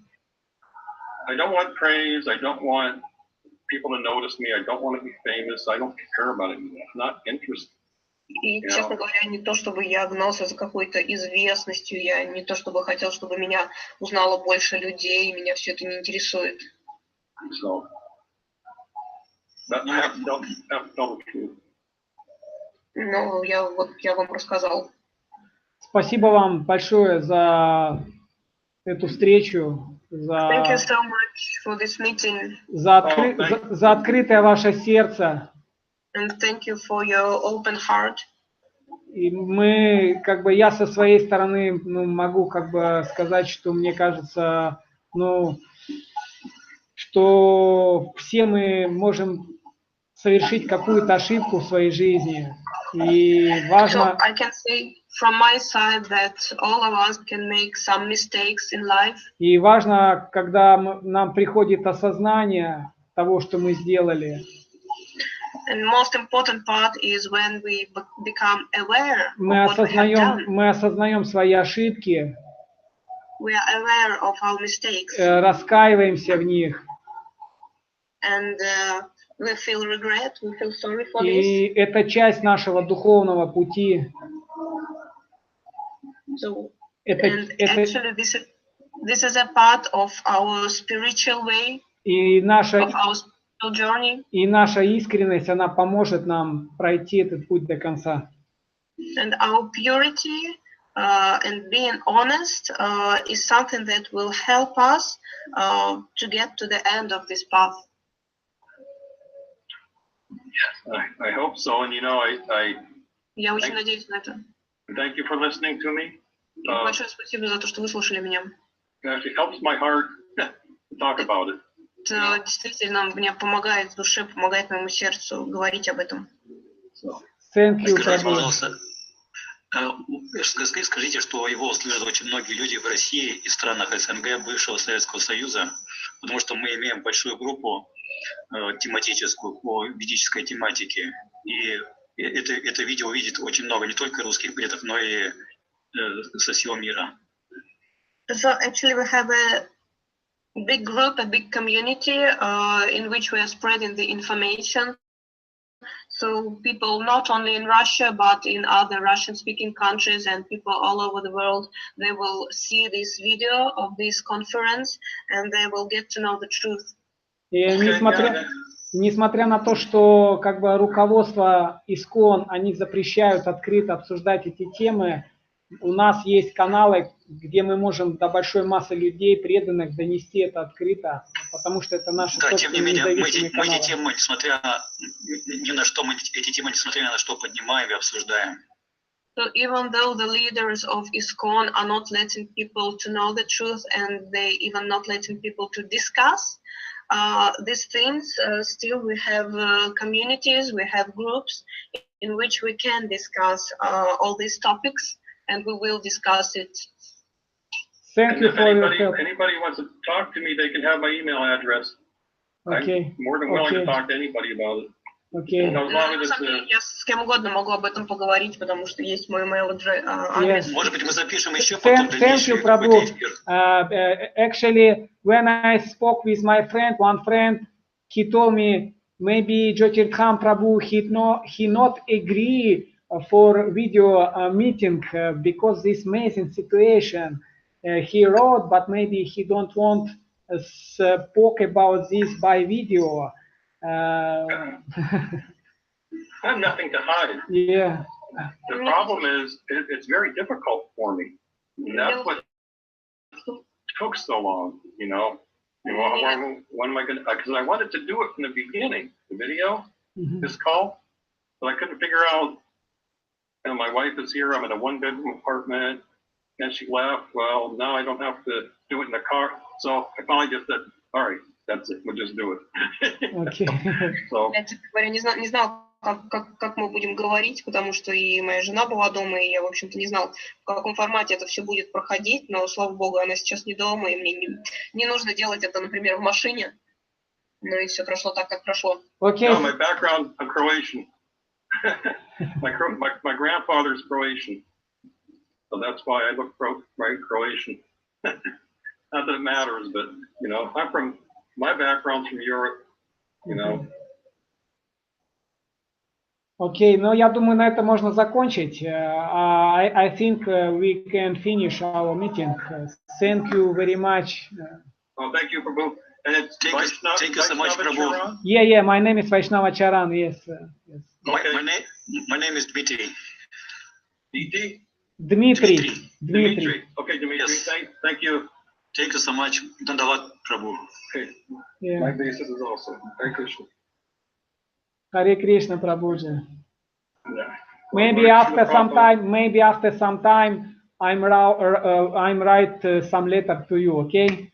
I don't want praise, I don't want people to notice me, I don't want to be famous, I don't care about it, I'm not interested. И, честно говоря, не то, чтобы я гнался за какой-то известностью, я не то, чтобы хотел, чтобы меня узнало больше людей, меня все это не интересует. So, that's the truth. Ну, я вам рассказал. Спасибо вам большое за эту встречу, Thank you so much for this meeting. за открытое ваше сердце. And thank you for your open heart. И мы, как бы, я со своей стороны, ну, могу, как бы, сказать, что мне кажется, ну, что все мы можем совершить какую-то ошибку в своей жизни. И важно... So I can say from my side that all of us can make some mistakes in life. И важно, когда нам приходит осознание того, что мы сделали. And most important part is when we become aware of what we have done. Мы осознаем свои ошибки. We are aware of our mistakes. Раскаиваемся в них. And we feel regret, we feel sorry for this. И это часть нашего духовного пути. So, actually this is a part of our spiritual way, of our spiritual journey. И наша искренность, она поможет нам пройти этот путь до конца. And our purity and being honest is something that will help us to get to the end of this path. I hope so, and you know, Я очень надеюсь на это. Thank you for listening to me. Большое спасибо за то, что вы слушали меня. It actually helps my heart to talk about it. Это действительно мне помогает душе, помогает моему сердцу говорить об этом. Скажите, пожалуйста, скажите, что его слышат очень многие люди в России и странах СНГ, бывшего Советского Союза, потому что мы имеем большую группу тематическую по ведической тематике, и это видео видит очень много не только русских предков, но и со всего мира. So actually we have a big group, a big community in which we are spreading the information. So people not only in Russia but in other Russian-speaking countries and people all over the world, they will see this video of this conference and they will get to know the truth. И несмотря на то, что как бы руководство ИСККОН, они запрещают открыто обсуждать эти темы, у нас есть каналы, где мы можем до большой массы людей, преданных, донести это открыто, потому что это наши собственные независимые каналы. Мы эти темы, несмотря ни на что, мы эти темы, несмотря на что, поднимаем и обсуждаем. So even though the leaders of ISKCON are not letting people to know the truth and they even not letting people to discuss these things, still we have communities, we have groups in which we can discuss all these topics and we will discuss it. Thank you for your help. If anybody wants to talk to me, they can have my email address. Okay. I'm more than willing to talk to anybody about it. Okay. Я с кем угодно могу об этом поговорить, потому что есть мой email адрес. Может быть, мы запишем еще потом. Thank you, Prabhu. Actually, when I spoke with my friend, one friend, he told me maybe Jyoti Dhamma Prabhu he not agree for video meeting because this amazing situation he wrote, but maybe he don't want spoke about this by video. I have nothing to hide. Yeah. The problem is it's very difficult for me. And that's what took so long, you know. When am I going to, because I wanted to do it from the beginning, the video, this call, but I couldn't figure out, you know, my wife is here, I'm in a one-bedroom apartment, and she left. Well, now I don't have to do it in the car. So I finally just said, all right, that's it, we'll just do it. Okay. So, я не знал, как мы будем говорить, потому что и моя жена была дома, и я, в общем-то, не знал, в каком формате это все будет проходить, но, слава богу, она сейчас не дома, и мне не нужно делать это, например, в машине. Ну и все прошло так, как прошло. Okay. No, my background, I'm Croatian. my grandfather's Croatian. So that's why I look Croatian. Not that it matters, but, you know, my background's from Europe, you know. Окей, но я думаю, на это можно закончить. I think we can finish our meeting. Thank you very much. Oh, thank you, Prabhu. And it's thank you so much, Prabhu. Yeah, my name is Vaishnava Charan, yes. Yes. Okay. My name is Dmitry. Dmitry. Dmitry. Okay, Dmitry. Yes. Thank you. Thank you so much. Dandavad Prabhu. Okay. Yeah. My basis is also. Hare Krishna. Hare Krishna, Prabhuji. Yeah. Maybe after some time, I'm write some letter to you. Okay.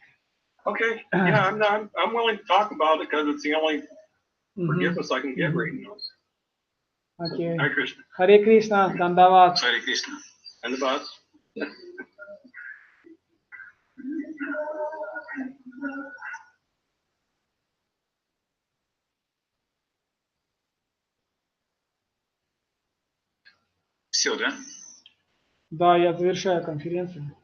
Okay. Yeah, I'm willing to talk about it because it's the only forgiveness I can get right now. Okay. Hare Krishna. Hare Krishna, Dandavad. Hare Krishna. And the boss. Все, да? Да, я завершаю конференцию.